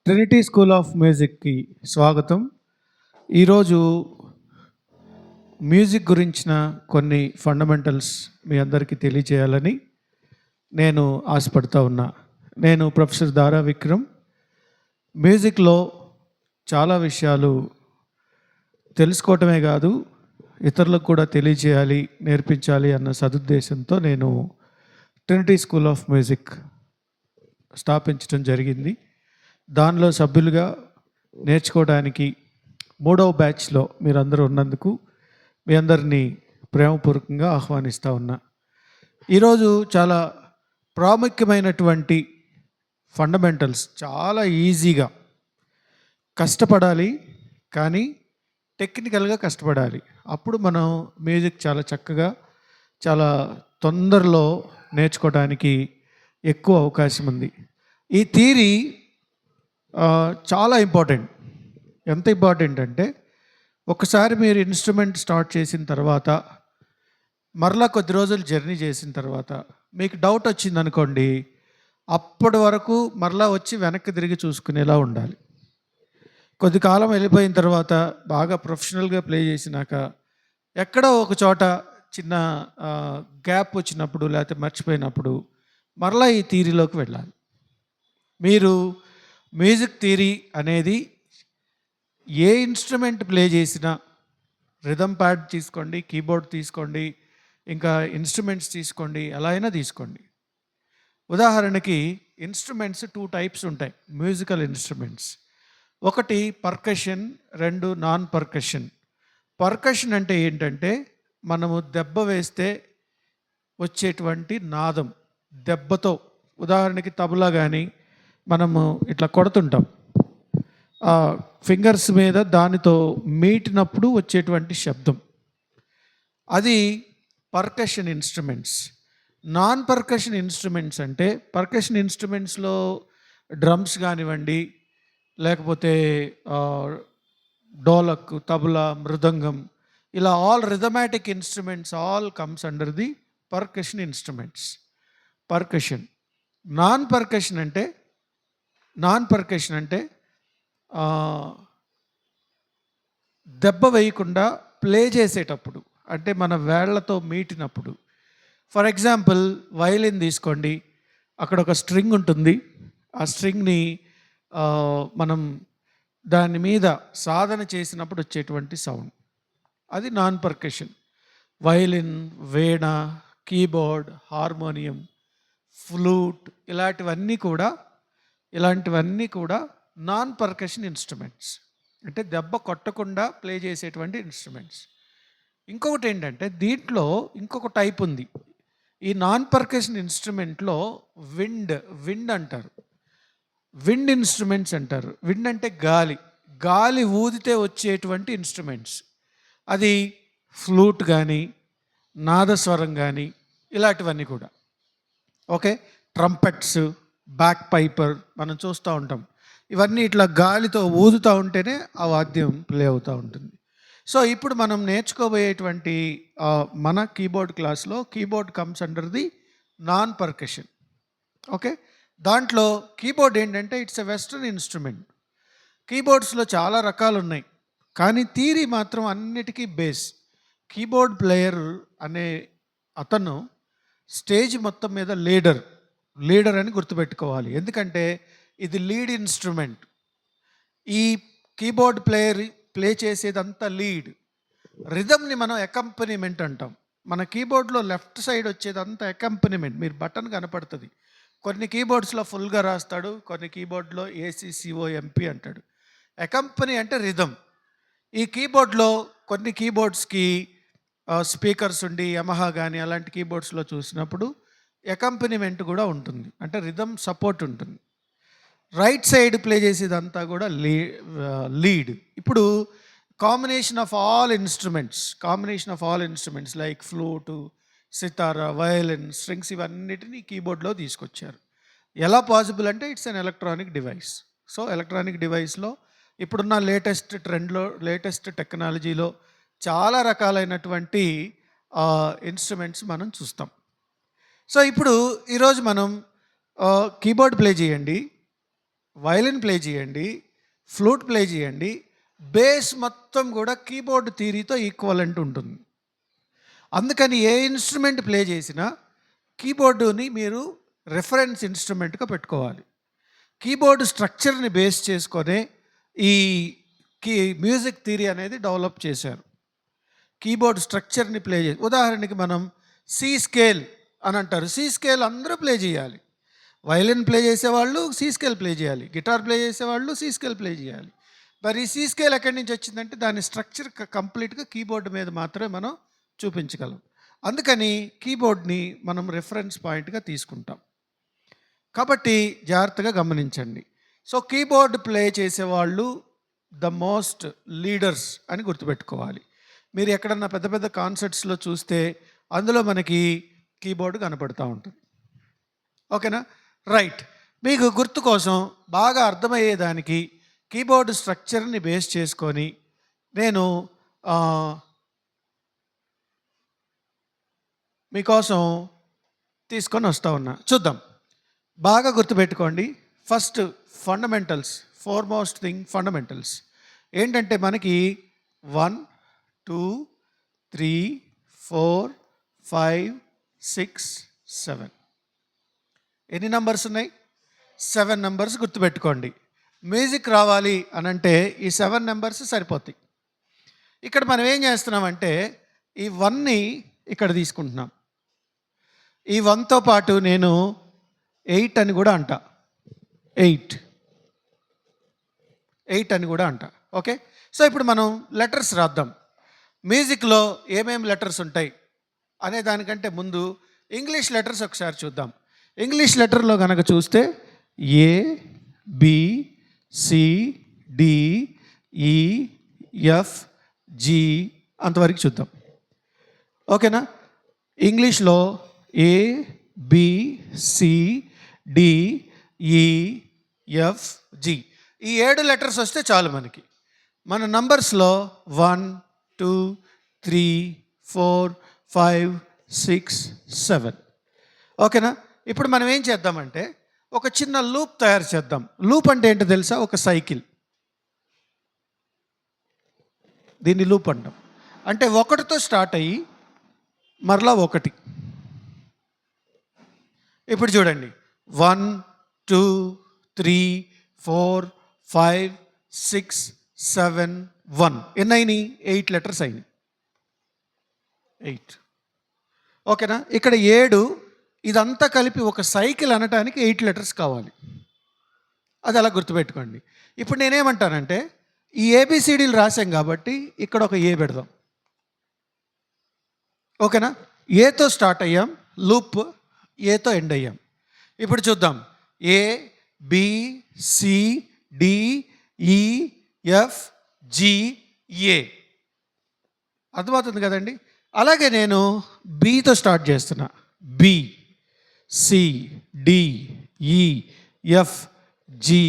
Trinity school of మ్యూజిక్కి స్వాగతం. ఈరోజు మ్యూజిక్ గురించిన కొన్ని ఫండమెంటల్స్ మీ అందరికీ తెలియజేయాలని నేను ఆశపడుతూ ఉన్నా. నేను ప్రొఫెసర్ దారా విక్రమ్. మ్యూజిక్లో చాలా విషయాలు తెలుసుకోవటమే కాదు, ఇతరులకు కూడా తెలియజేయాలి, నేర్పించాలి అన్న సదుద్దేశంతో నేను ట్రినిటీ స్కూల్ ఆఫ్ మ్యూజిక్ స్థాపించడం జరిగింది. దానిలో సభ్యులుగా నేర్చుకోవడానికి 3వ బ్యాచ్లో మీరందరూ ఉన్నందుకు మీ అందరినీ ప్రేమపూర్వకంగా ఆహ్వానిస్తూ ఉన్నా. ఈరోజు చాలా ప్రాముఖ్యమైనటువంటి ఫండమెంటల్స్, చాలా ఈజీగా కష్టపడాలి, కానీ టెక్నికల్గా కష్టపడాలి. అప్పుడు మనం మ్యూజిక్ చాలా చక్కగా, చాలా తొందరలో నేర్చుకోవడానికి ఎక్కువ అవకాశం ఉంది. ఈ థియరీ చాలా ఇంపార్టెంట్. ఎంత ఇంపార్టెంట్ అంటే, ఒకసారి మీరు ఇన్స్ట్రుమెంట్ స్టార్ట్ చేసిన తర్వాత మరలా కొద్ది రోజులు జర్నీ చేసిన తర్వాత మీకు డౌట్ వచ్చింది అనుకోండి, అప్పటి వరకు మరలా వచ్చి వెనక్కి తిరిగి చూసుకునేలా ఉండాలి. కొద్ది కాలం వెళ్ళిపోయిన తర్వాత బాగా ప్రొఫెషనల్గా ప్లే చేసినాక ఎక్కడో ఒక చోట చిన్న గ్యాప్ వచ్చినప్పుడు, లేకపోతే మర్చిపోయినప్పుడు మరలా ఈ థియరీలోకి వెళ్ళాలి. మీరు మ్యూజిక్ థియరీ అనేది ఏ ఇన్స్ట్రుమెంట్ ప్లే చేసినా, రిథమ్ ప్యాడ్ తీసుకోండి, కీబోర్డ్ తీసుకోండి, ఇంకా ఇన్స్ట్రుమెంట్స్ తీసుకోండి, ఎలా అయినా తీసుకోండి. ఉదాహరణకి ఇన్స్ట్రుమెంట్స్ 2 టైప్స్ ఉంటాయి, మ్యూజికల్ ఇన్స్ట్రుమెంట్స్. ఒకటి పర్కషన్, 2 నాన్ పర్కషన్. పర్కషన్ అంటే ఏంటంటే, మనము దెబ్బ వేస్తే వచ్చేటువంటి నాదం, దెబ్బతో. ఉదాహరణకి తబలా కానీ మనము ఇట్లా కొడుతుంటాం, ఫింగర్స్ మీద దానితో మీటినప్పుడు వచ్చేటువంటి శబ్దం, అది percussion instruments. Non percussion instruments అంటే, పర్కషన్ ఇన్స్ట్రుమెంట్స్లో డ్రమ్స్ కానివ్వండి, లేకపోతే డోలక్, తబలా, మృదంగం, ఇలా all rhythmatic instruments all comes under the percussion instruments. Percussion. Non percussion అంటే దెబ్బ వేయకుండా ప్లే చేసేటప్పుడు, అంటే మన వేళ్లతో మీటినప్పుడు. ఫర్ ఎగ్జాంపుల్ వయలిన్ తీసుకోండి, అక్కడ ఒక స్ట్రింగ్ ఉంటుంది. ఆ స్ట్రింగ్ని మనం దాని మీద సాధన చేసినప్పుడు వచ్చేటువంటి సౌండ్, అది నాన్ పర్కషన్. వయలిన్, వీణ, కీబోర్డ్, హార్మోనియం, ఫ్లూట్, ఇలాంటివన్నీ కూడా నాన్ పర్కషన్ ఇన్స్ట్రుమెంట్స్, అంటే దెబ్బ కొట్టకుండా ప్లే చేసేటువంటి ఇన్స్ట్రుమెంట్స్. ఇంకొకటి ఏంటంటే, దీంట్లో ఇంకొక టైప్ ఉంది. ఈ నాన్ పర్కషన్ ఇన్స్ట్రుమెంట్లో విండ్ అంటారు, విండ్ ఇన్స్ట్రుమెంట్స్ అంటారు. విండ్ అంటే గాలి ఊదితే వచ్చేటువంటి ఇన్స్ట్రుమెంట్స్. అది ఫ్లూట్ కానీ, నాదస్వరం కానీ, ఇలాంటివన్నీ కూడా. ఓకే, ట్రంపెట్స్, బ్యాక్ పైపర్ మనం చూస్తూ ఉంటాం. ఇవన్నీ ఇట్లా గాలితో ఊదుతూ ఉంటేనే ఆ వాద్యం ప్లే అవుతూ ఉంటుంది. సో ఇప్పుడు మనం నేర్చుకోబోయేటువంటి మన కీబోర్డ్ క్లాస్లో keyboard comes under the non percussion. Okay, దాంట్లో కీబోర్డ్ ఏంటంటే, ఇట్స్ ఎ వెస్ట్రన్ ఇన్స్ట్రుమెంట్. కీబోర్డ్స్లో చాలా రకాలు ఉన్నాయి, కానీ థియరీ మాత్రం అన్నిటికీ బేస్. కీబోర్డ్ ప్లేయర్ అనే అతను స్టేజ్ మొత్తం మీద లీడర్ అని గుర్తుపెట్టుకోవాలి. ఎందుకంటే ఇది లీడ్ ఇన్స్ట్రుమెంట్. ఈ కీబోర్డ్ ప్లేయర్ ప్లే చేసేదంతా లీడ్. రిథమ్ని మనం అకంపనిమెంట్ అంటాం. మన కీబోర్డ్లో లెఫ్ట్ సైడ్ వచ్చేదంతా అకంపనిమెంట్. మీరు బటన్ కనపడుతుంది. కొన్ని కీబోర్డ్స్లో ఫుల్గా రాస్తాడు, కొన్ని కీబోర్డ్లో ACCOMP అంటాడు. అకంపనీ అంటే రిథమ్. ఈ కీబోర్డ్లో కొన్ని కీబోర్డ్స్కి స్పీకర్స్ ఉండి, యమహా కానీ అలాంటి కీబోర్డ్స్లో చూసినప్పుడు అకంపనిమెంట్ కూడా ఉంటుంది, అంటే రిథమ్ సపోర్ట్ ఉంటుంది. రైట్ సైడ్ ప్లే చేసేదంతా కూడా లీడ్. ఇప్పుడు combination of all instruments like flute, sitar, violin, strings, ఇవన్నిటిని కీబోర్డ్లో తీసుకొచ్చారు. ఎలా పాసిబుల్ అంటే, it's an electronic device. So electronic డివైస్లో ఇప్పుడున్న లేటెస్ట్ టెక్నాలజీలో చాలా రకాలైనటువంటి ఇన్స్ట్రుమెంట్స్ మనం చూస్తాం. సో ఇప్పుడు ఈరోజు మనం కీబోర్డ్ ప్లే చేయండి, వయలిన్ ప్లే చేయండి, ఫ్లూట్ ప్లే చేయండి, బేస్ మొత్తం కూడా కీబోర్డ్ థియరీతో ఈక్వలెంట్ ఉంటుంది. అందుకని ఏ ఇన్స్ట్రుమెంట్ ప్లే చేసినా కీబోర్డుని మీరు రెఫరెన్స్ ఇన్స్ట్రుమెంట్గా పెట్టుకోవాలి. కీబోర్డ్ స్ట్రక్చర్ని బేస్ చేసుకొని ఈ మ్యూజిక్ థియరీ అనేది డెవలప్ చేశారు. కీబోర్డ్ స్ట్రక్చర్ని ప్లే చేసి, ఉదాహరణకి మనం సి స్కేల్ అని అంటారు. సి స్కేల్ అందరూ ప్లే చేయాలి. వయలిన్ ప్లే చేసేవాళ్ళు సి స్కేల్ ప్లే చేయాలి, గిటార్ ప్లే చేసేవాళ్ళు సి స్కేల్ ప్లే చేయాలి. మరి సి స్కేల్ ఎక్కడి నుంచి వచ్చిందంటే దాని స్ట్రక్చర్ కంప్లీట్గా కీబోర్డ్ మీద మాత్రమే మనం చూపించగలం. అందుకని కీబోర్డ్ని మనం రెఫరెన్స్ పాయింట్గా తీసుకుంటాం. కాబట్టి జాగ్రత్తగా గమనించండి. సో కీబోర్డ్ ప్లే చేసేవాళ్ళు ద మోస్ట్ లీడర్స్ అని గుర్తుపెట్టుకోవాలి. మీరు ఎక్కడన్నా పెద్ద పెద్ద కాన్సర్ట్స్లో చూస్తే అందులో మనకి కీబోర్డ్ కనపడుతూ ఉంటుంది. ఓకేనా? రైట్. మీకు గుర్తు కోసం బాగా అర్థమయ్యేదానికి కీబోర్డ్ స్ట్రక్చర్ని బేస్ చేసుకొని నేను మీకోసం తీసుకొని వస్తూ ఉన్నా. చూద్దాం. బాగా గుర్తుపెట్టుకోండి. First fundamentals, foremost thing fundamentals ఏంటంటే మనకి 1 2 3 4 5 6 7 ఎన్ని నంబర్స్ ఉన్నాయి? 7 నంబర్స్ గుర్తుపెట్టుకోండి. మ్యూజిక్ రావాలి అని అంటే ఈ 7 నెంబర్స్ సరిపోతాయి. ఇక్కడ మనం ఏం చేస్తున్నామంటే ఈ 1ని ఇక్కడ తీసుకుంటున్నాం. ఈ 1తో పాటు నేను 8 అని కూడా అంట. 8 అని కూడా అంట. ఓకే. సో ఇప్పుడు మనం లెటర్స్ రాద్దాం. మ్యూజిక్లో ఏమేమి లెటర్స్ ఉంటాయి అనే దానికంటే ముందు ఇంగ్లీష్ లెటర్స్ ఒకసారి చూద్దాం. ఇంగ్లీష్ లెటర్లో కనుక చూస్తే ఏ, B, C, D, E, F, G అంతవరకు చూద్దాం. ఓకేనా? ఇంగ్లీష్లో ఏ, B, C, D, E, F, G ఈ 7 లెటర్స్ వస్తే చాలు మనకి. మన నంబర్స్లో 1 2 3 4 5 6 7. ఓకేనా? ఇప్పుడు మనం ఏం చేద్దామంటే ఒక చిన్న లూప్ తయారు చేద్దాం. లూప్ అంటే ఏంటో తెలుసా? ఒక సైకిల్. దీన్ని లూప్ అంటాం. అంటే 1తో స్టార్ట్ అయ్యి మరలా 1. ఇప్పుడు చూడండి 1 2 3 4 5 6 7 1 ఎన్ని అయినాయి? 8 లెటర్స్ అయినాయి. 8. ఓకేనా? ఇక్కడ 7 ఇదంతా కలిపి ఒక సైకిల్ అనటానికి 8 లెటర్స్ కావాలి. అది అలా గుర్తుపెట్టుకోండి. ఇప్పుడు నేనేమంటానంటే ఈ ఏబిసిడీలు రాసాం కాబట్టి ఇక్కడ ఒక ఏ పెడదాం. ఓకేనా? ఏతో స్టార్ట్ అయ్యాం, లూప్ ఏతో ఎండ్ అయ్యాం. ఇప్పుడు చూద్దాం. ఏ, B, C, D, E, F, G, ఏ. అర్థమవుతుంది కదండి? అలాగే నేను బితో స్టార్ట్ చేస్తున్నా. B, C, D, E, F, G,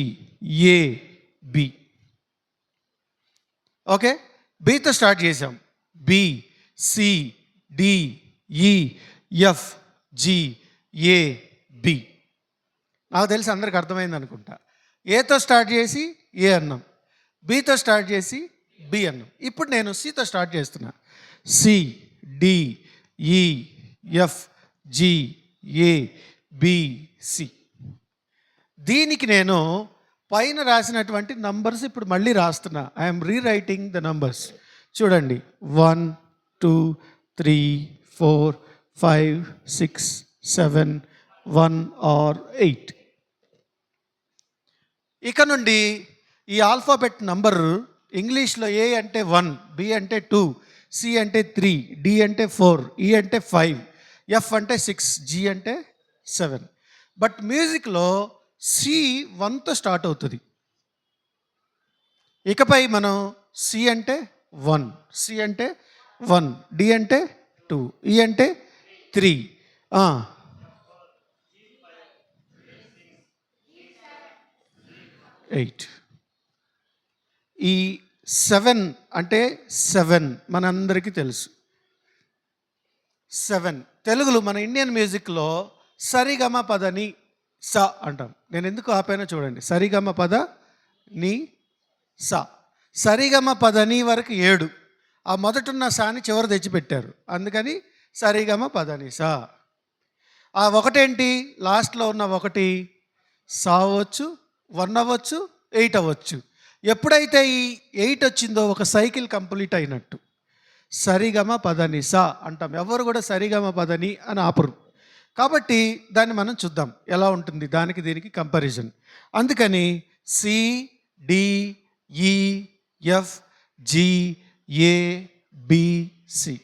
A, B. Okay. బితో start చేసాం. B, C, D, E, F, G, A, B. నాకు తెలిసి అందరికి అర్థమైంది అనుకుంటా. ఏతో స్టార్ట్ చేసి ఏ అన్నాం, బితో స్టార్ట్ చేసి బి అన్నాం. ఇప్పుడు నేను సితో స్టార్ట్ చేస్తున్నా. C, D, E, F, G, A, B, C. దీనికి నేను పైన రాసినటువంటి నంబర్స్ ఇప్పుడు మళ్ళీ రాస్తున్నా. I'm rewriting the numbers. చూడండి 1 2 3 4 5 6 7 1 or 8. ఇక నుండి ఈ ఆల్ఫాబెట్ నంబర్ ఇంగ్లీష్లో ఏ అంటే 1, బి అంటే 2, సి అంటే 3, డి అంటే 4, ఈ అంటే 5, ఎఫ్ అంటే 6, జి అంటే 7. బట్ మ్యూజిక్లో సి 1తో స్టార్ట్ అవుతుంది. ఇకపై మనం సి అంటే 1, సి అంటే 1, డి అంటే 2, ఈ అంటే 3, 8. ఈ 7 అంటే 7 మనందరికీ తెలుసు. 7 తెలుగులో మన ఇండియన్ మ్యూజిక్లో సరిగమ పదని స అంటాం. నేను ఎందుకు ఆపానో చూడండి. సరిగమ పద నీ స. సరిగమ పద నీ వరకు 7. ఆ మొదటున్న సాని చివరి తెచ్చిపెట్టారు, అందుకని సరిగమ పద నీ స. ఆ ఒకటేంటి, లాస్ట్లో ఉన్న ఒకటి సా అవ్వచ్చు, 1 అవ్వచ్చు, 8 అవ్వచ్చు. ఎప్పుడైతే ఈ 8 వచ్చిందో ఒక సైకిల్ కంప్లీట్ అయినట్టు. సరిగమ పదని సా అంటాం. ఎవరు కూడా సరిగమ పదని అని ఆపరు. కాబట్టి దాన్ని మనం చూద్దాం ఎలా ఉంటుంది దానికి దీనికి కంపారిజన్. అందుకని C D E F G A B C.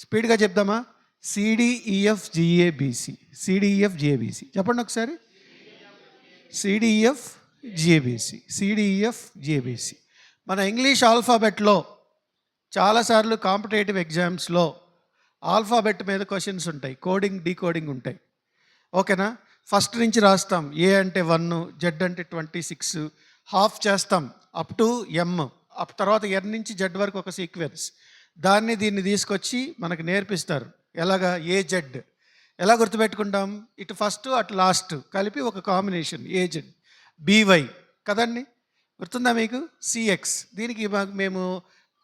స్పీడ్గా చెప్దామా? C D E F G A B C. సిడిఈఎఫ్ జిఏబిసి చెప్పండి ఒకసారి. C D E F G A B C, C D E F G A B C. మన ఇంగ్లీష్ ఆల్ఫాబెట్లో చాలాసార్లు కాంపిటేటివ్ ఎగ్జామ్స్లో ఆల్ఫాబెట్ మీద క్వశ్చన్స్ ఉంటాయి, కోడింగ్ డీకోడింగ్ ఉంటాయి. ఓకేనా? ఫస్ట్ నుంచి రాస్తాం. ఏ అంటే 1, జెడ్ అంటే 26, హాఫ్ చేస్తాం అప్ టు ఎమ్, అప్ తర్వాత ఎన్ నుంచి జెడ్ వరకు ఒక సీక్వెన్స్. దీన్ని తీసుకొచ్చి మనకు నేర్పిస్తారు. ఎలాగా? ఏజెడ్ ఎలా గుర్తుపెట్టుకుంటాం? ఇటు ఫస్ట్ అటు లాస్ట్ కలిపి ఒక కాంబినేషన్ ఏజెడ్. బీవై కదండి, గుర్తుందా మీకు? సిఎక్స్. దీనికి మేము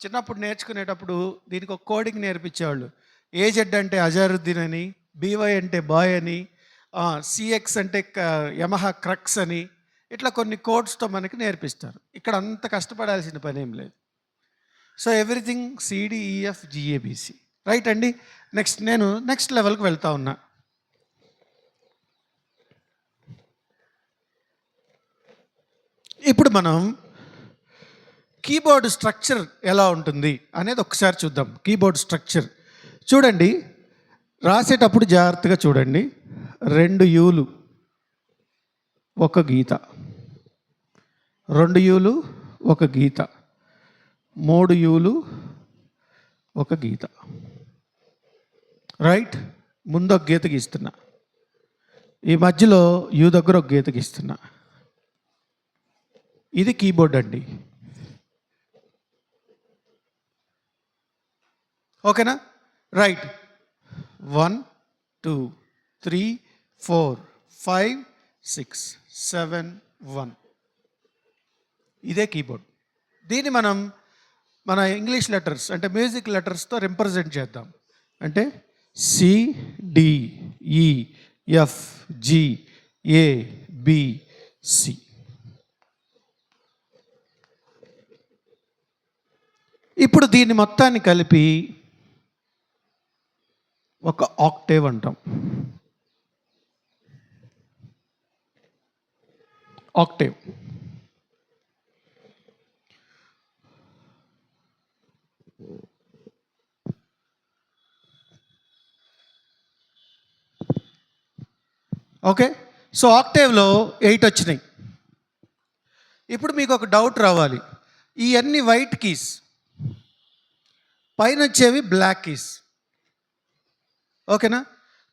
చిన్నప్పుడు నేర్చుకునేటప్పుడు దీనికి ఒక కోడింగ్ నేర్పించేవాళ్ళు. ఏజెడ్ అంటే అజారుద్దీన్ అని, బీవై అంటే బాయ్ అని, సిఎక్స్ అంటే యమహా క్రక్స్ అని, ఇట్లా కొన్ని కోడ్స్తో మనకి నేర్పిస్తారు. ఇక్కడ అంత కష్టపడాల్సిన పని ఏం లేదు. So everything C D E F G A B C. Right అండి. నేను నెక్స్ట్ లెవెల్కి వెళ్తా ఉన్నా. ఇప్పుడు మనం కీబోర్డ్ స్ట్రక్చర్ ఎలా ఉంటుంది అనేది ఒకసారి చూద్దాం. కీబోర్డ్ స్ట్రక్చర్ చూడండి, రాసేటప్పుడు జాగ్రత్తగా చూడండి. 2 యూలు ఒక గీత, 2 యూలు ఒక గీత, 3 యూలు ఒక గీత. రైట్? ముందు ఒక గీత గీస్తున్నా, ఈ మధ్యలో యూ దగ్గర ఒక గీత గీస్తున్నా. ఇది కీబోర్డ్ అండి. ఓకేనా? రైట్. 1 2 3 4 5 6 7 1. ఇదే కీబోర్డ్. దీన్ని మనం మన ఇంగ్లీష్ లెటర్స్ అంటే మ్యూజిక్ లెటర్స్తో రిప్రజెంట్ చేద్దాం. అంటే C D E F G A B C. ఇప్పుడు దీన్ని మొత్తాన్ని కలిపి ఒక ఆక్టేవ్ అంటాం. ఆక్టేవ్. ఓకే. సో ఆక్టేవ్లో 8 వచ్చినాయి. ఇప్పుడు మీకు ఒక డౌట్ రావాలి. ఇవన్నీ వైట్ కీస్, పైన వచ్చేవి బ్లాక్ కీస్. ఓకేనా?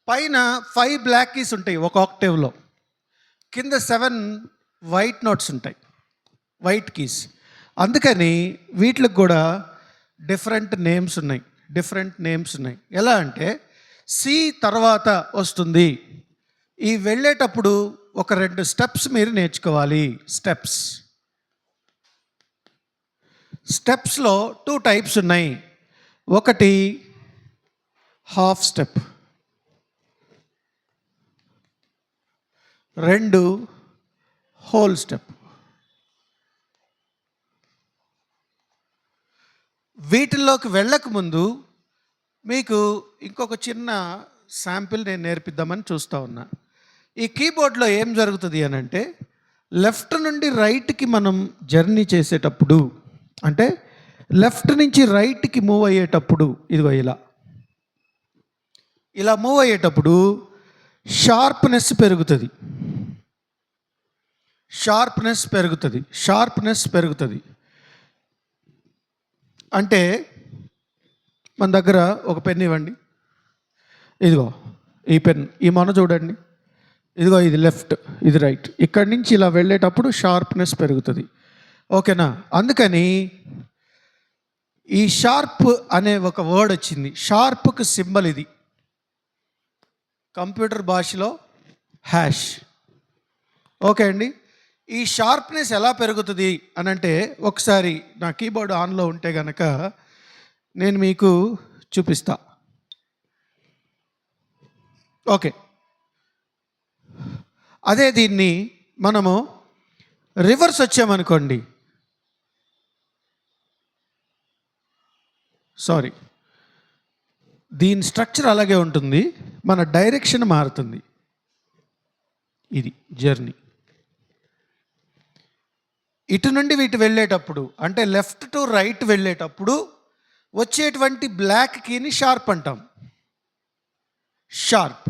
పైన 5 బ్లాక్ కీస్ ఉంటాయి ఒక ఆక్టేవ్లో, కింద 7 వైట్ నోట్స్ ఉంటాయి, వైట్ కీస్. అందుకని వీటికి కూడా డిఫరెంట్ నేమ్స్ ఉన్నాయి. ఎలా అంటే సి తర్వాత వస్తుంది. ఈ వెళ్ళేటప్పుడు ఒక 2 స్టెప్స్ మీరు నేర్చుకోవాలి. స్టెప్స్లో 2 టైప్స్ ఉన్నాయి. ఒకటి హాఫ్ స్టెప్, 2 హోల్ స్టెప్. వీటిల్లోకి వెళ్ళక ముందు మీకు ఇంకొక చిన్న శాంపిల్ నేను నేర్పిద్దామని చూస్తూ ఉన్నా. ఈ కీబోర్డ్లో ఏం జరుగుతుంది అని అంటే, లెఫ్ట్ నుండి రైట్కి మనం జర్నీ చేసేటప్పుడు, అంటే లెఫ్ట్ నుంచి రైట్కి మూవ్ అయ్యేటప్పుడు, ఇదిగో ఇలా మూవ్ అయ్యేటప్పుడు షార్ప్నెస్ పెరుగుతుంది. అంటే మన దగ్గర ఒక పెన్ ఇవ్వండి. ఇదిగో ఈ పెన్, ఈ మొన చూడండి. ఇదిగో ఇది లెఫ్ట్, ఇది రైట్. ఇక్కడి నుంచి ఇలా వెళ్ళేటప్పుడు షార్ప్నెస్ పెరుగుతుంది. ఓకేనా? అందుకని ఈ షార్ప్ అనే ఒక వర్డ్ వచ్చింది. షార్ప్కి సింబల్ ఇది. కంప్యూటర్ భాషలో హ్యాష్. ఓకే అండి. ఈ షార్ప్నెస్ ఎలా పెరుగుతుంది అని అంటే, ఒకసారి నా కీబోర్డ్ ఆన్లో ఉంటే కనుక నేను మీకు చూపిస్తా. ఓకే, అదే దీన్ని మనము రివర్స్ వచ్చామనుకోండి, సారీ, దీని స్ట్రక్చర్ అలాగే ఉంటుంది, మన డైరెక్షన్ మారుతుంది. ఇది జర్నీ. ఇటు నుండి ఇటు వెళ్ళేటప్పుడు, అంటే లెఫ్ట్ టు రైట్ వెళ్ళేటప్పుడు వచ్చేటువంటి బ్లాక్ కీని షార్ప్ అంటాం. షార్ప్.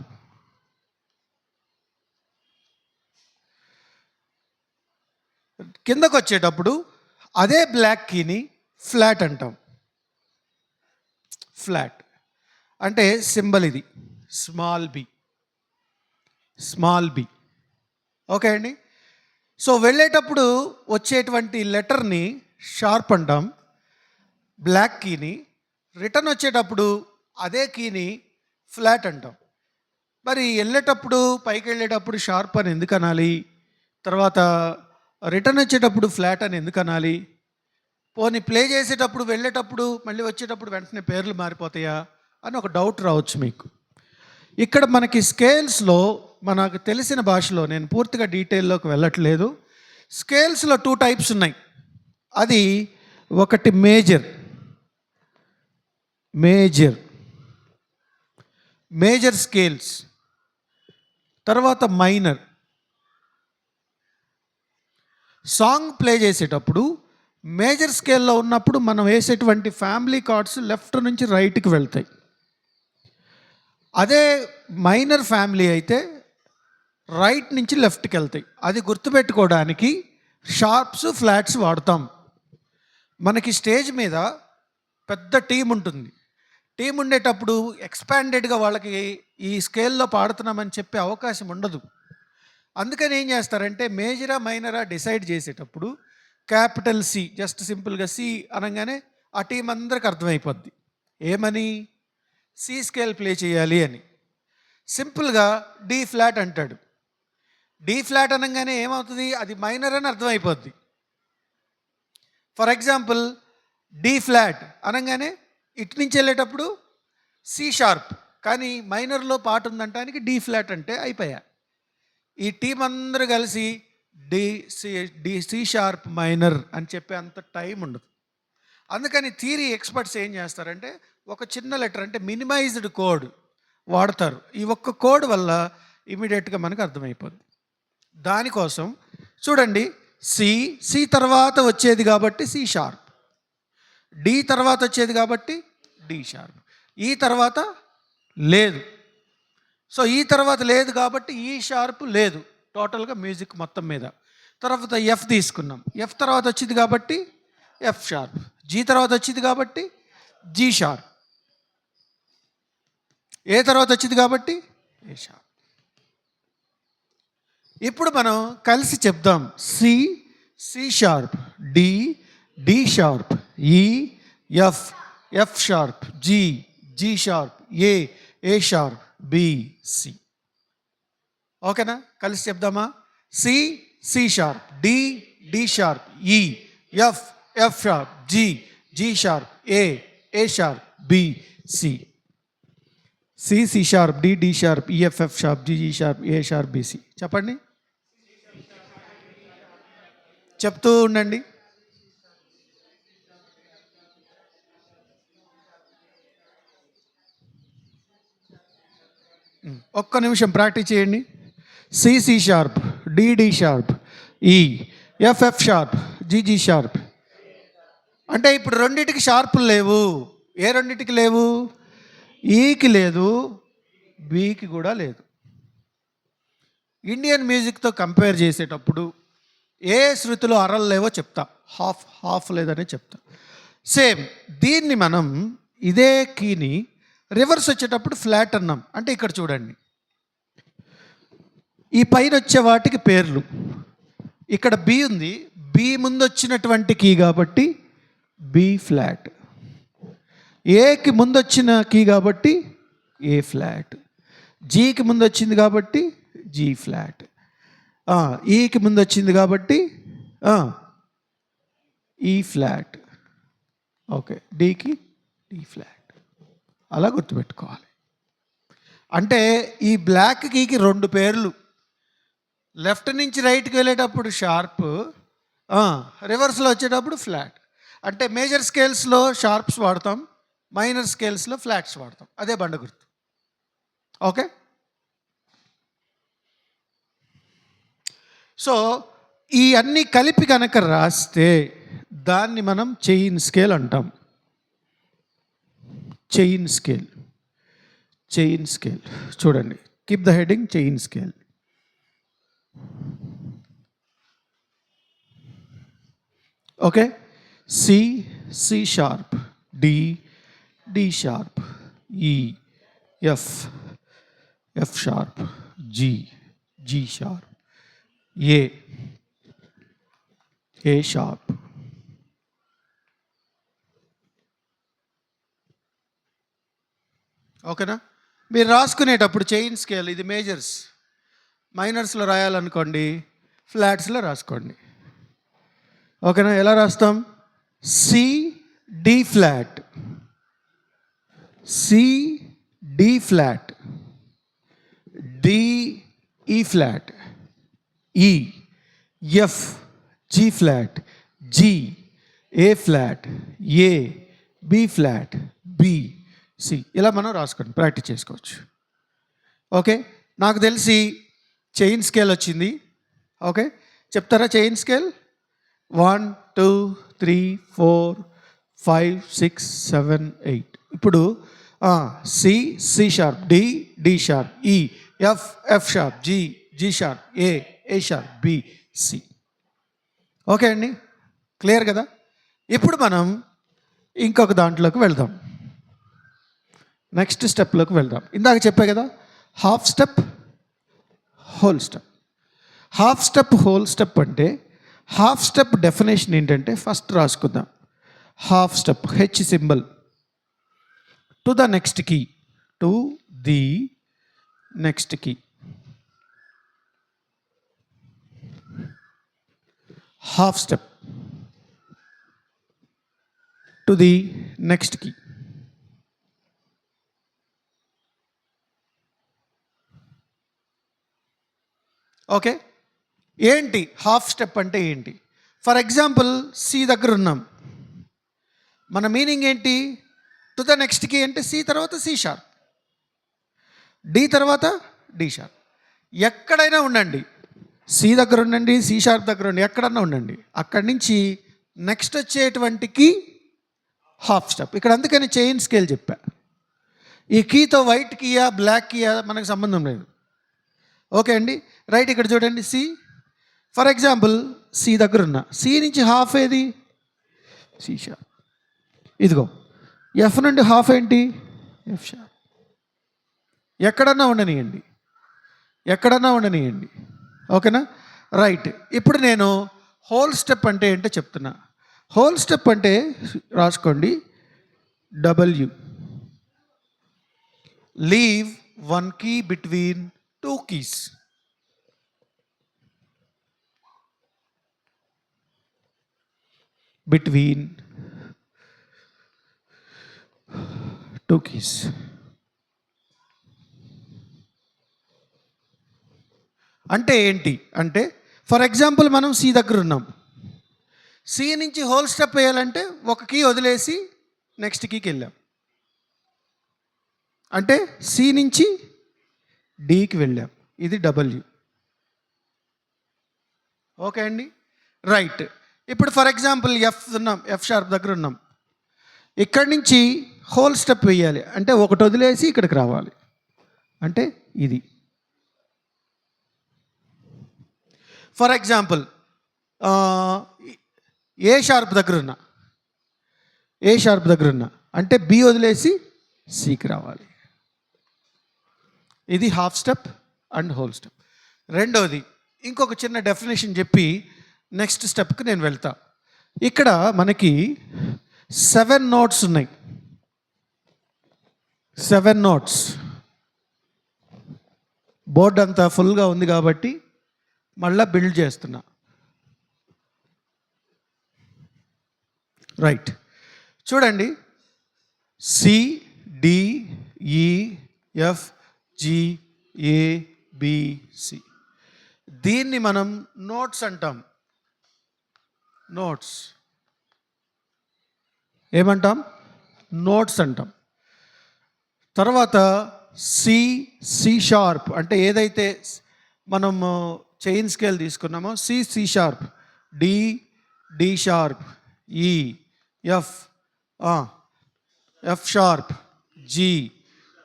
కిందకు వచ్చేటప్పుడు అదే బ్లాక్ కీని ఫ్లాట్ అంటాం. ఫ్లాట్ అంటే సింబల్ ఇది, small B. Small B. Okay అండి. సో వెళ్ళేటప్పుడు వచ్చేటువంటి లెటర్ని షార్ప్ అంటాం, బ్లాక్ కీని. రిటర్న్ వచ్చేటప్పుడు అదే కీని ఫ్లాట్ అంటాం. మరి వెళ్ళేటప్పుడు, పైకి వెళ్ళేటప్పుడు షార్ప్ అని ఎందుకు అనాలి, తర్వాత రిటర్న్ వచ్చేటప్పుడు ఫ్లాట్ అని ఎందుకు అనాలి, పోనీ ప్లే చేసేటప్పుడు వెళ్ళేటప్పుడు మళ్ళీ వచ్చేటప్పుడు వెంటనే పేర్లు మారిపోతాయా అని ఒక డౌట్ రావచ్చు మీకు. ఇక్కడ మనకి స్కేల్స్లో మనకు తెలిసిన భాషలో, నేను పూర్తిగా డీటెయిల్లోకి వెళ్ళట్లేదు, స్కేల్స్లో 2 టైప్స్ ఉన్నాయి. అది ఒకటి మేజర్ స్కేల్స్, తర్వాత మైనర్. సాంగ్ ప్లే చేసేటప్పుడు మేజర్ స్కేల్లో ఉన్నప్పుడు మనం వేసేటువంటి ఫ్యామిలీ కార్డ్స్ లెఫ్ట్ నుంచి రైట్కి వెళ్తాయి. అదే మైనర్ ఫ్యామిలీ అయితే రైట్ నుంచి లెఫ్ట్కి వెళ్తాయి. అది గుర్తుపెట్టుకోవడానికి షార్ప్స్, ఫ్లాట్స్ వాడతాం. మనకి స్టేజ్ మీద పెద్ద టీం ఉంటుంది. టీం ఉండేటప్పుడు ఎక్స్పాండెడ్గా వాళ్ళకి ఈ స్కేల్లో పాడుతున్నామని చెప్పే అవకాశం ఉండదు. అందుకని ఏం చేస్తారంటే మేజరా మైనరా డిసైడ్ చేసేటప్పుడు క్యాపిటల్ సి, జస్ట్ సింపుల్గా సి అనగానే ఆ టీం అందరికి అర్థమైపోద్ది ఏమని, సి స్కేల్ ప్లే చేయాలి అని. సింపుల్గా డి ఫ్లాట్ అంటాడు. డి ఫ్లాట్ అనగానే ఏమవుతుంది, అది మైనర్ అని అర్థమైపోద్ది. ఫర్ ఎగ్జాంపుల్ డి ఫ్లాట్ అనగానే ఇటు నుంచి వెళ్ళేటప్పుడు సి షార్ప్, కానీ మైనర్లో పాట ఉందంటానికి డి ఫ్లాట్ అంటే అయిపోయా. ఈ టీం అందరూ కలిసి సి షార్ప్ మైనర్ అని చెప్పే అంత టైం ఉండదు. అందుకని థియరీ ఎక్స్పర్ట్స్ ఏం చేస్తారంటే ఒక చిన్న లెటర్, అంటే మినిమైజ్డ్ కోడ్ వాడతారు. ఈ ఒక్క కోడ్ వల్ల ఇమీడియట్గా మనకు అర్థమైపోద్ది. దానికోసం చూడండి, సి తర్వాత వచ్చేది కాబట్టి సి షార్ప్, డి తర్వాత వచ్చేది కాబట్టి డి షార్ప్, ఈ తర్వాత లేదు. సో ఈ తర్వాత లేదు కాబట్టి ఈ షార్ప్ లేదు టోటల్గా మ్యూజిక్ మొత్తం మీద. తర్వాత ఎఫ్ తీసుకున్నాం, ఎఫ్ తర్వాత వచ్చింది కాబట్టి ఎఫ్ షార్ప్, జీ తర్వాత వచ్చింది కాబట్టి జీ షార్ప్, ఏ తర్వాత వచ్చింది కాబట్టి ఏ షార్ప్. ఇప్పుడు మనం కలిసి చెప్దాం, C sharp, D sharp, E F sharp, G sharp, A sharp, B C. ఓకేనా? కలిసి చెప్దామా? C sharp, D sharp, E F sharp, G sharp, A sharp, B C. C sharp, D sharp, E F sharp, G sharp, A sharp, B C. చెప్పండి, చెప్తూ ఉండండి. ఒక్క నిమిషం practice చేయండి. C sharp, D sharp, E F sharp, G sharp. అంటే ఇప్పుడు రెండింటికి షార్పులు లేవు. ఏ రెండింటికి లేవు? ఈకి లేదు, బికి కూడా లేదు. ఇండియన్ మ్యూజిక్తో కంపేర్ చేసేటప్పుడు ఏ శృతిలో అరలు లేవో చెప్తా, హాఫ్ లేదని చెప్తా. సేమ్ దీన్ని మనం ఇదే కీని రివర్స్ వచ్చేటప్పుడు ఫ్లాట్ అన్నాం. అంటే ఇక్కడ చూడండి, ఈ పైన వచ్చే వాటికి పేర్లు. ఇక్కడ బి ఉంది, బి ముందు వచ్చినటువంటి కీ కాబట్టి బి ఫ్లాట్, ఏకి ముందు వచ్చిన కీ కాబట్టి ఏ ఫ్లాట్, జీకి ముందు వచ్చింది కాబట్టి జీ ఫ్లాట్. ఈకి ముందు వచ్చింది కాబట్టి ఈ ఫ్లాట్. ఓకే, డీకి డి ఫ్లాట్. అలా గుర్తుపెట్టుకోవాలి. అంటే ఈ బ్లాక్ కీకి 2 పేర్లు. లెఫ్ట్ నుంచి రైట్కి వెళ్ళేటప్పుడు షార్ప్, రివర్స్లో వచ్చేటప్పుడు ఫ్లాట్. అంటే మేజర్ స్కేల్స్లో షార్ప్స్ వాడతాం, మైనర్ స్కేల్స్లో ఫ్లాట్స్ వాడతాం. అదే బండ గుర్తు. ఓకే, సో ఈ అన్నీ కలిపి కనుక రాస్తే దాన్ని మనం చైన్ స్కేల్ అంటాం. Chain scale, chain scale. చూడండి, keep the heading chain scale. Okay, C, C sharp, D, D sharp, E, F, F sharp, G, G sharp, A, A sharp. ఓకేనా? మీరు రాసుకునేటప్పుడు చైన్ స్కేల్ ఇది మేజర్స్, మైనర్స్లో రాయాలనుకోండి ఫ్లాట్స్లో రాసుకోండి. ఓకేనా? ఎలా రాస్తాం? C, D flat, C, D flat, D, E flat, E, F, G flat, G, A flat, A, B flat, B, C. ఇలా మనం రాసుకోండి, ప్రాక్టీస్ చేసుకోవచ్చు. ఓకే, నాకు తెలిసి చైన్ స్కేల్ వచ్చింది. ఓకే, చెప్తారా చైన్ స్కేల్? 1 2 3 4 5 6 7 8. ఇప్పుడు C, C sharp, D, D sharp, E, F, F sharp, G, G sharp, A, A sharp, B, C. Okay అండి, క్లియర్ కదా? ఇప్పుడు మనం ఇంకొక దాంట్లోకి వెళ్దాం, నెక్స్ట్ స్టెప్లోకి వెళ్దాం. ఇందాక చెప్పా కదా, half step, whole step. Half step, whole step అంటే హాఫ్ స్టెప్ డెఫినేషన్ ఏంటంటే ఫస్ట్ రాసుకుందాం. Half step, H symbol, to the next key, to the next key. Half step to the next key. Okay, ఏంటి half step అంటే ఏంటి? For example C దగ్గర ఉన్నాం, మన meaning ఏంటి? టు ద నెక్స్ట్ కీ అంటే సి తర్వాత సి షార్ప్, డి తర్వాత డి షార్ప్. ఎక్కడైనా ఉండండి, సి దగ్గర ఉండండి, సి షార్ప్ దగ్గర ఉండండి, ఎక్కడన్నా ఉండండి, అక్కడి నుంచి నెక్స్ట్ వచ్చేటువంటి కీ హాఫ్ స్టెప్. ఇక్కడ అందుకని చైన్ స్కేల్ చెప్పా. ఈ కీతో వైట్ కీయా బ్లాక్ కీయా మనకు సంబంధం లేదు. ఓకే అండి, రైట్. ఇక్కడ చూడండి, సి. ఫర్ ఎగ్జాంపుల్ సి దగ్గర ఉన్న, సి నుంచి హాఫ్ ఏది? C sharp. ఇదిగో ఎఫ్ నుండి హాఫ్ ఏంటి? F sharp. ఎక్కడన్నా ఉండనియండి, ఎక్కడన్నా ఉండనియండి. ఓకేనా? రైట్. ఇప్పుడు నేను హోల్ స్టెప్ అంటే ఏంటో చెప్తున్నా. హోల్ స్టెప్ అంటే రాసుకోండి, W. Leave 1 key between 2 keys. Between 2 keys. అంటే ఏంటి అంటే, ఫర్ ఎగ్జాంపుల్ మనం సి దగ్గర ఉన్నాం, సి నుంచి హోల్ స్టెప్ వేయాలంటే ఒక కీ వదిలేసి నెక్స్ట్ కీకి వెళ్ళాం. అంటే సి నుంచి డికి వెళ్ళాం, ఇది డబ్ల్యూ. ఓకే అండి, రైట్. ఇప్పుడు ఫర్ ఎగ్జాంపుల్ ఎఫ్ ఉన్నాం, ఎఫ్ షార్ప్ దగ్గర ఉన్నాం, ఇక్కడి నుంచి హోల్ స్టెప్ వేయాలి అంటే ఒకటి వదిలేసి ఇక్కడికి రావాలి, అంటే ఇది. ఫర్ ఎగ్జాంపుల్ ఏ షార్ప్ దగ్గర ఉన్నా, ఏ షార్ప్ దగ్గర ఉన్నా అంటే బి వదిలేసి సికి రావాలి. ఇది half step and whole step. రెండోది ఇంకొక చిన్న డెఫినేషన్ చెప్పి నెక్స్ట్ స్టెప్కి నేను వెళ్తా. ఇక్కడ మనకి 7 నోట్స్ ఉన్నాయి, 7 నోట్స్. బోర్డు అంతా ఫుల్గా ఉంది కాబట్టి మళ్ళీ బిల్డ్ చేస్తున్నా. రైట్, చూడండి. C, D, E, F, G, A, B, C. దీన్ని మనం నోట్స్ అంటాం. నోట్స్ ఏమంటాం? నోట్స్ అంటాం. తర్వాత సి, సి షార్ప్ అంటే ఏదైతే మనము చైన్ స్కేల్ తీసుకున్నామో C, C sharp, D, D sharp, E, F, F sharp, G,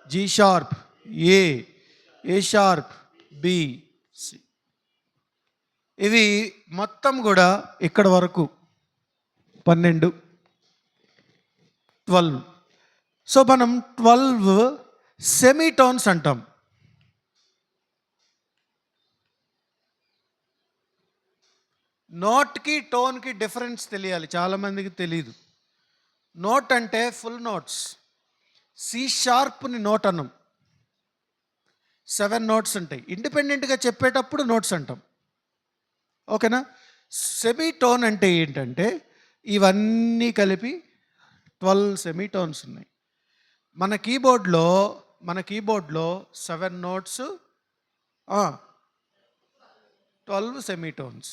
G sharp, A, A sharp, B, C. ఇవి మొత్తం కూడా ఇక్కడ వరకు 12, 12. సో మనం 12 సెమీటోన్స్ అంటాం. నోట్కి టోన్కి డిఫరెన్స్ తెలియాలి, చాలామందికి తెలియదు. నోట్ అంటే ఫుల్ నోట్స్. సి షార్ప్ని నోట్ అన్నాం. 7 నోట్స్ ఉంటాయి. ఇండిపెండెంట్గా చెప్పేటప్పుడు నోట్స్ అంటాం. ఓకేనా? సెమీటోన్ అంటే ఏంటంటే ఇవన్నీ కలిపి 12 సెమీటోన్స్ ఉన్నాయి. మన కీబోర్డ్లో 7 నోట్స్, 12 సెమీటోన్స్.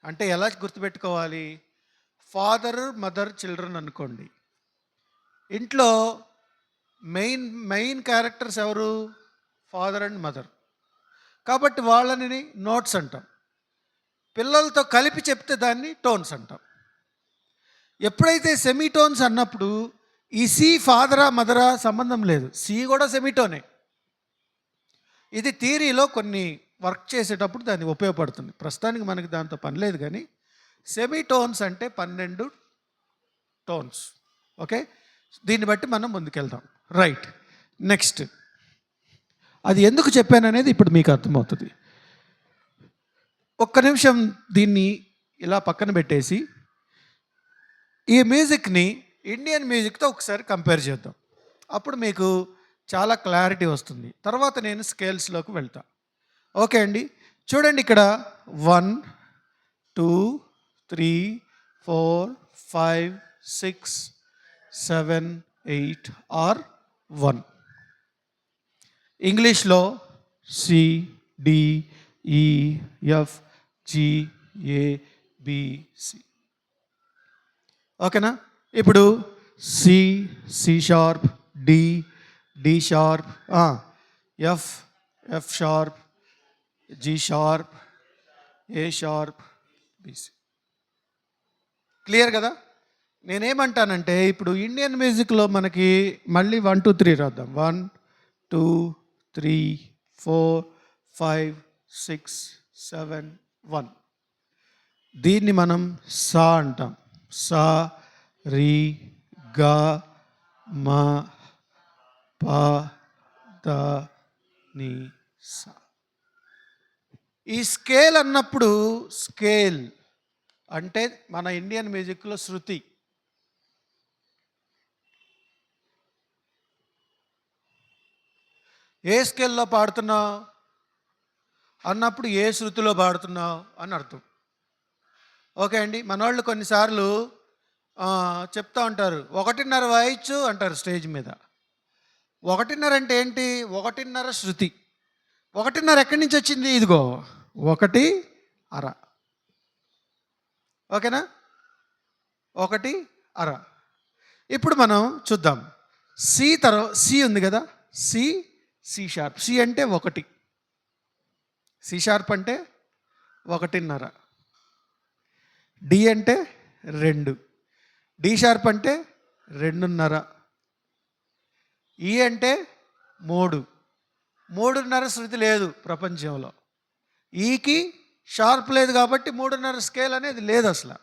అంటే ఎలా గుర్తుపెట్టుకోవాలి? ఫాదర్, మదర్, చిల్డ్రన్ అనుకోండి. ఇంట్లో మెయిన్ క్యారెక్టర్స్ ఎవరు? Father and mother. కాబట్టి వాళ్ళని నోట్స్ అంటాం. పిల్లలతో కలిపి చెప్తే దాన్ని టోన్స్ అంటాం. ఎప్పుడైతే సెమీటోన్స్ అన్నప్పుడు ఈ సి ఫాదరా మదరా సంబంధం లేదు, సి కూడా సెమీటోనే. ఇది థియరీలో కొన్ని వర్క్ చేసేటప్పుడు దాన్ని ఉపయోగపడుతుంది. ప్రస్తుతానికి మనకి దాంతో పని లేదు, కానీ సెమీటోన్స్ అంటే 12 టోన్స్. ఓకే, దీన్ని బట్టి మనం ముందుకెళ్దాం. Right, next. అది ఎందుకు చెప్పాననేది ఇప్పుడు మీకు అర్థమవుతుంది. ఒక్క నిమిషం దీన్ని ఇలా పక్కన పెట్టేసి ఈ మ్యూజిక్ని ఇండియన్ మ్యూజిక్తో ఒకసారి కంపేర్ చేద్దాం. అప్పుడు మీకు చాలా క్లారిటీ వస్తుంది. తర్వాత నేను స్కేల్స్లోకి వెళ్తా. ఓకే అండి, చూడండి ఇక్కడ 1, 2, 3, 4, 5, 6, 7, 8 ఆర్ 1. ఇంగ్లీష్లో C, D, E, F, G, A, B, C. ఓకేనా? ఇప్పుడు C, C sharp, D, D sharp, F, F sharp, G sharp, A sharp, B C. Clear కదా? నేనేమంటానంటే ఇప్పుడు ఇండియన్ మ్యూజిక్లో మనకి మళ్ళీ 1, 2, 3 రాద్దాం. 1, 2, 3, 4, 5, 6, 7, 1. దీన్ని మనం సా అంటాం. సా, రి, గా, మా, పా, ద, ని, సా. ఈ స్కేల్ అన్నప్పుడు స్కేల్ అంటే మన ఇండియన్ మ్యూజిక్లో శృతి. ఏ స్కేల్లో పాడుతున్నావు అన్నప్పుడు ఏ శృతిలో పాడుతున్నావు అని అర్థం. ఓకే అండి, మన వాళ్ళు కొన్నిసార్లు చెప్తా ఉంటారు 1.5 వాయించు అంటారు స్టేజ్ మీద. 1.5 అంటే ఏంటి? 1.5 శృతి. 1.5 ఎక్కడి నుంచి వచ్చింది? ఇదిగో 1.5. ఓకేనా? 1.5. ఇప్పుడు మనం చూద్దాం. సి ఉంది కదా, సి, సి షార్ప్. సి అంటే 1, సి షార్ప్ అంటే 1.5, డి అంటే 2, డి షార్ప్ అంటే 2.5, ఈ అంటే 3. 3.5 శృతి లేదు ప్రపంచంలో. ఈకి షార్ప్ లేదు కాబట్టి 3.5 స్కేల్ అనేది లేదు అసలు.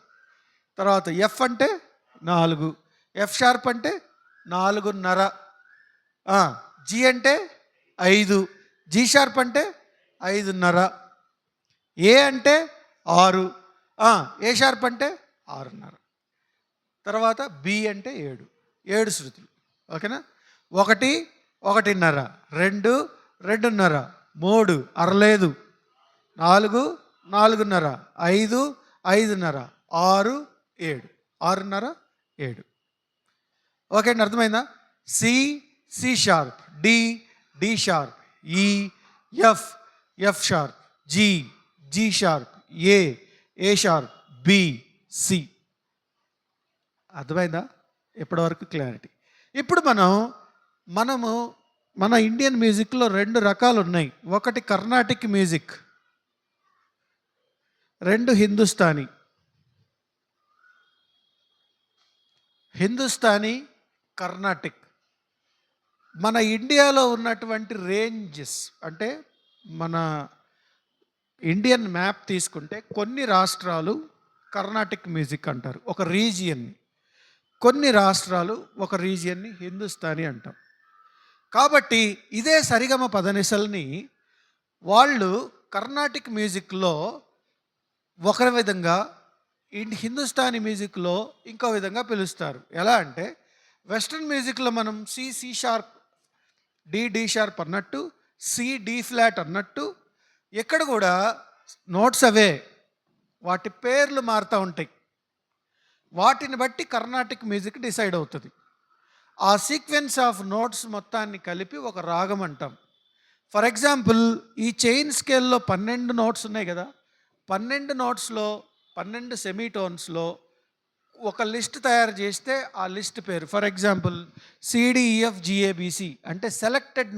తర్వాత ఎఫ్ అంటే 4, ఎఫ్ షార్ప్ అంటే 4.5, జి అంటే 5, జి షార్ప్ అంటే 5.5, ఏ అంటే 6, ఏ షార్ప్ అంటే 6.5. తర్వాత బి అంటే 7 శృతులు. ఓకేనా? 1, 1.5, 2, 2.5, 3 అరలేదు, 4 4:30, 5 5:30, 6 7, 6:30 7. ఓకే అండి, అర్థమైందా? C C sharp, D D sharp, E F F sharp, G G sharp, A sharp, B C. అర్థమైందా? ఇప్పటివరకు క్లారిటీ. ఇప్పుడు మనము మన ఇండియన్ మ్యూజిక్లో 2 రకాలు ఉన్నాయి. ఒకటి కర్ణాటిక్ మ్యూజిక్, 2 హిందుస్థానీ. హిందుస్థానీ, కర్ణాటిక్. మన ఇండియాలో ఉన్నటువంటి రేంజెస్ అంటే మన ఇండియన్ మ్యాప్ తీసుకుంటే కొన్ని రాష్ట్రాలు కర్ణాటిక్ మ్యూజిక్ అంటారు, ఒక రీజియన్ని. కొన్ని రాష్ట్రాలు ఒక రీజియన్ని హిందుస్థానీ అంటాం. కాబట్టి ఇదే సరిగమ పదనిసల్ని వాళ్ళు కర్ణాటిక్ మ్యూజిక్లో ఒక విధంగా, హిందుస్థానీ మ్యూజిక్లో ఇంకో విధంగా పిలుస్తారు. ఎలా అంటే వెస్ట్రన్ మ్యూజిక్లో మనం సి షార్ప్, డి షార్ప్ అన్నట్టు, డి ఫ్లాట్ అన్నట్టు, ఎక్కడ కూడా నోట్స్ అవే, వాటి పేర్లు మారుతూ ఉంటాయి. వాటిని బట్టి కర్ణాటిక్ మ్యూజిక్ డిసైడ్ అవుతుంది. ఆ సీక్వెన్స్ ఆఫ్ నోట్స్ మొత్తాన్ని కలిపి ఒక రాగం అంటాం. ఫర్ ఎగ్జాంపుల్, ఈ చైన్ స్కేల్లో 12 నోట్స్ ఉన్నాయి కదా, 12 నోట్స్లో 12 సెమీటోన్స్లో ఒక లిస్ట్ తయారు చేస్తే ఆ లిస్ట్ పేరు, ఫర్ ఎగ్జాంపుల్ సిడిఈఎఫ్జిఏబిసి అంటే selected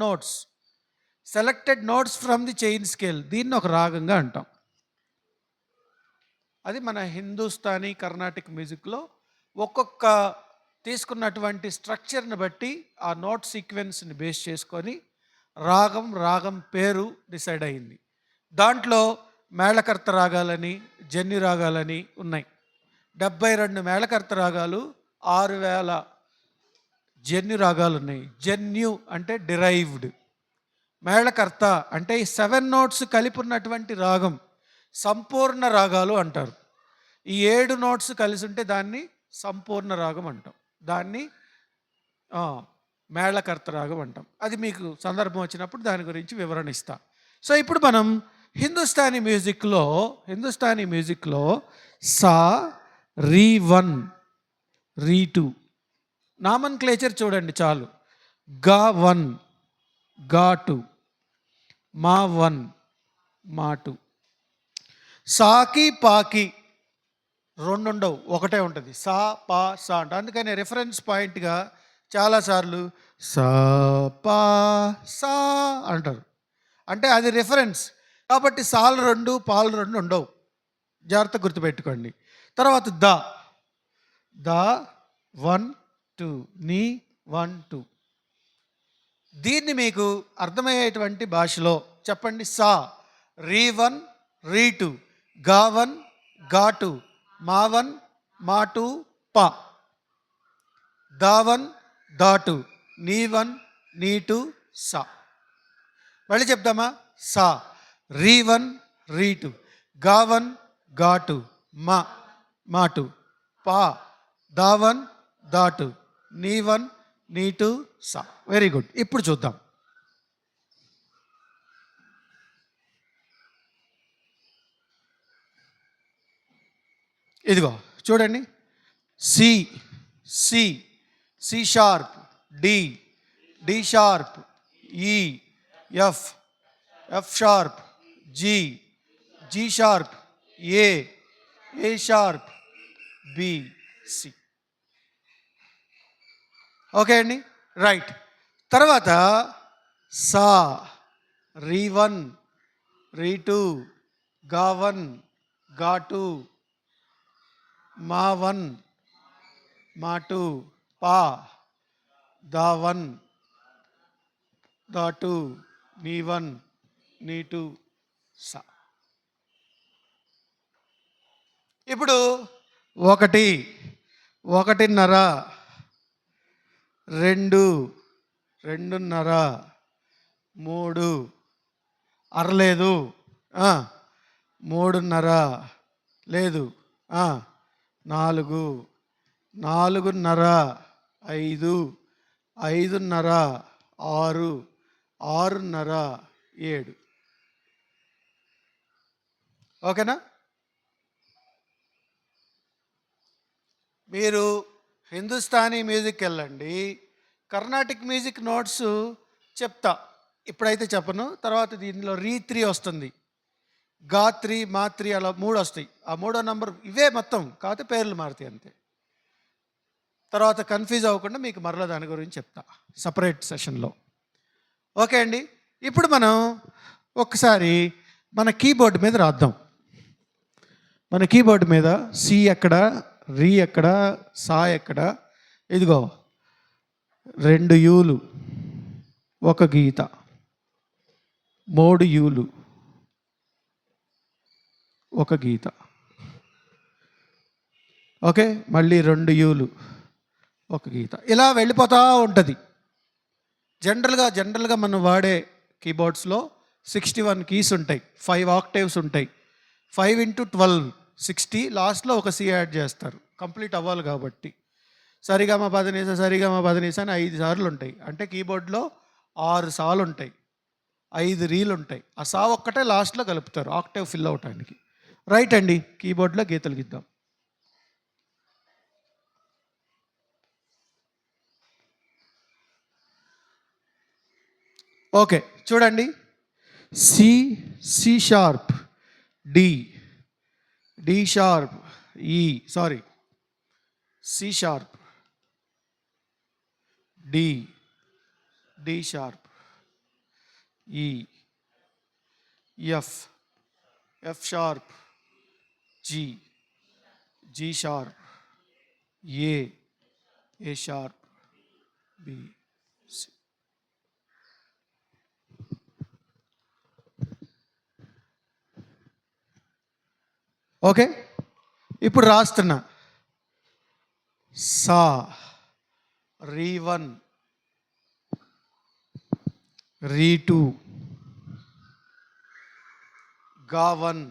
notes from the chain scale. దీన్ని ఒక రాగంగా అంటాం. అది మన హిందుస్థానీ కర్ణాటిక్ మ్యూజిక్లో ఒక్కొక్క తీసుకున్నటువంటి స్ట్రక్చర్ని బట్టి ఆ నోట్ సీక్వెన్స్ని బేస్ చేసుకొని రాగం పేరు డిసైడ్ అయింది. దాంట్లో మేళకర్త రాగాలని, జన్యు రాగాలని ఉన్నాయి. 72 మేళకర్త రాగాలు, 6000 జన్యు రాగాలు ఉన్నాయి. జన్యు అంటే డిరైవ్డ్, మేళకర్త అంటే ఈ 7 నోట్స్ కలిపి ఉన్నటువంటి రాగం సంపూర్ణ రాగాలు అంటారు. ఈ 7 నోట్స్ కలిసి ఉంటే దాన్ని సంపూర్ణ రాగం అంటాం, దాన్ని మేళకర్త రాగం అంటాం. అది మీకు సందర్భం వచ్చినప్పుడు దాని గురించి వివరణ ఇస్తా. సో ఇప్పుడు మనం హిందుస్థానీ మ్యూజిక్లో సా, రీ 1, రీ 2 నామన్ క్లేచర్ చూడండి చాలు. గా 1, గా 2, మా 1, మా 2. సాకి పాకి 2 ఉండవు, ఒకటే ఉంటుంది. సా పా సా అంట. అందుకని రిఫరెన్స్ పాయింట్గా చాలాసార్లు సా పా సా అంటారు. అంటే అది రిఫరెన్స్ కాబట్టి సాలు 2 పాలు 2 ఉండవు, జాగ్రత్త గుర్తుపెట్టుకోండి. తర్వాత ద 1 2, నీ 1 2. దీన్ని మీకు అర్థమయ్యేటువంటి భాషలో చెప్పండి. సా, రీ 1, రీ 2, గా 1, గా 2, మా 1, మా 2, పా. దా 1, దా 2, నీ 1, నీ 2, సా. మళ్ళీ చెప్దామా? సా, రీ 1, రీ 2, గా 1, గా 2, మా 2, పా, దా 1, దా 2, నీ 1, నీ 2, సా. Very good. ఇప్పుడు చూద్దాం. ఇదిగో చూడండి. C C C sharp, D sharp, E F sharp, G sharp, A sharp, B C. Okay అండి, రైట్. తర్వాత సా, రీ 1, రీ 2, గా 1, గా 2, మా 1, మా 2, పా, దా 1, దా 2, నీ 1, నీ 2, సా. ఇప్పుడు 1, 1:30, 2, 2:30, 3 అరలేదు, 3:30 లేదు, 4, 4:30, 5, 5:30, 6, 6:30, 7. ఓకేనా? మీరు హిందుస్థానీ మ్యూజిక్ వెళ్ళండి, కర్ణాటిక్ మ్యూజిక్ నోట్స్ చెప్తా, ఇప్పుడైతే చెప్పను. తర్వాత దీనిలో రీ3 వస్తుంది, గా3, మా3 అలా 3 వస్తాయి. ఆ 3వ నంబర్ ఇవే మొత్తం, కాకపోతే పేర్లు మారుతాయి అంతే. తర్వాత కన్ఫ్యూజ్ అవ్వకుండా మీకు మరలా దాని గురించి చెప్తా సపరేట్ సెషన్లో. ఓకే అండి. ఇప్పుడు మనం ఒకసారి మన కీబోర్డ్ మీద రాద్దాం. మన కీబోర్డ్ మీద సి ఎక్కడ, రీ ఎక్కడ, సా ఎక్కడ, ఇదిగో 2 యూలు, 1 గీత, 3 యూలు, 1 గీత. ఓకే, మళ్ళీ 2 యూలు, 1 గీత, ఇలా వెళ్ళిపోతూ ఉంటుంది. జనరల్గా మనం వాడే కీబోర్డ్స్లో 61 కీస్ ఉంటాయి, 5 ఆక్టేవ్స్ ఉంటాయి. 5 × 12 60, లాస్ట్లో ఒక సి యాడ్ చేస్తారు, కంప్లీట్ అవ్వాలి కాబట్టి. సరిగమ పదనీస సరిగమ పదనీస అని 5 సార్లు ఉంటాయి. అంటే కీబోర్డ్లో 6 సార్లు ఉంటాయి, 5 రీలు ఉంటాయి. ఆ సా ఒక్కటే లాస్ట్లో కలుపుతారు ఆక్టేవ్ ఫిల్ అవటానికి. రైట్ అండి, కీబోర్డ్లో గీతలు గీద్దాం. ఓకే, చూడండి. C, C sharp, D, D sharp, E, sorry, C sharp, D, D sharp, E, F, F sharp, G, G sharp, A, A sharp, B, C. Okay, ఇప్పుడు రాస్తున్నా. సా, రీ1, రీ2, గా1,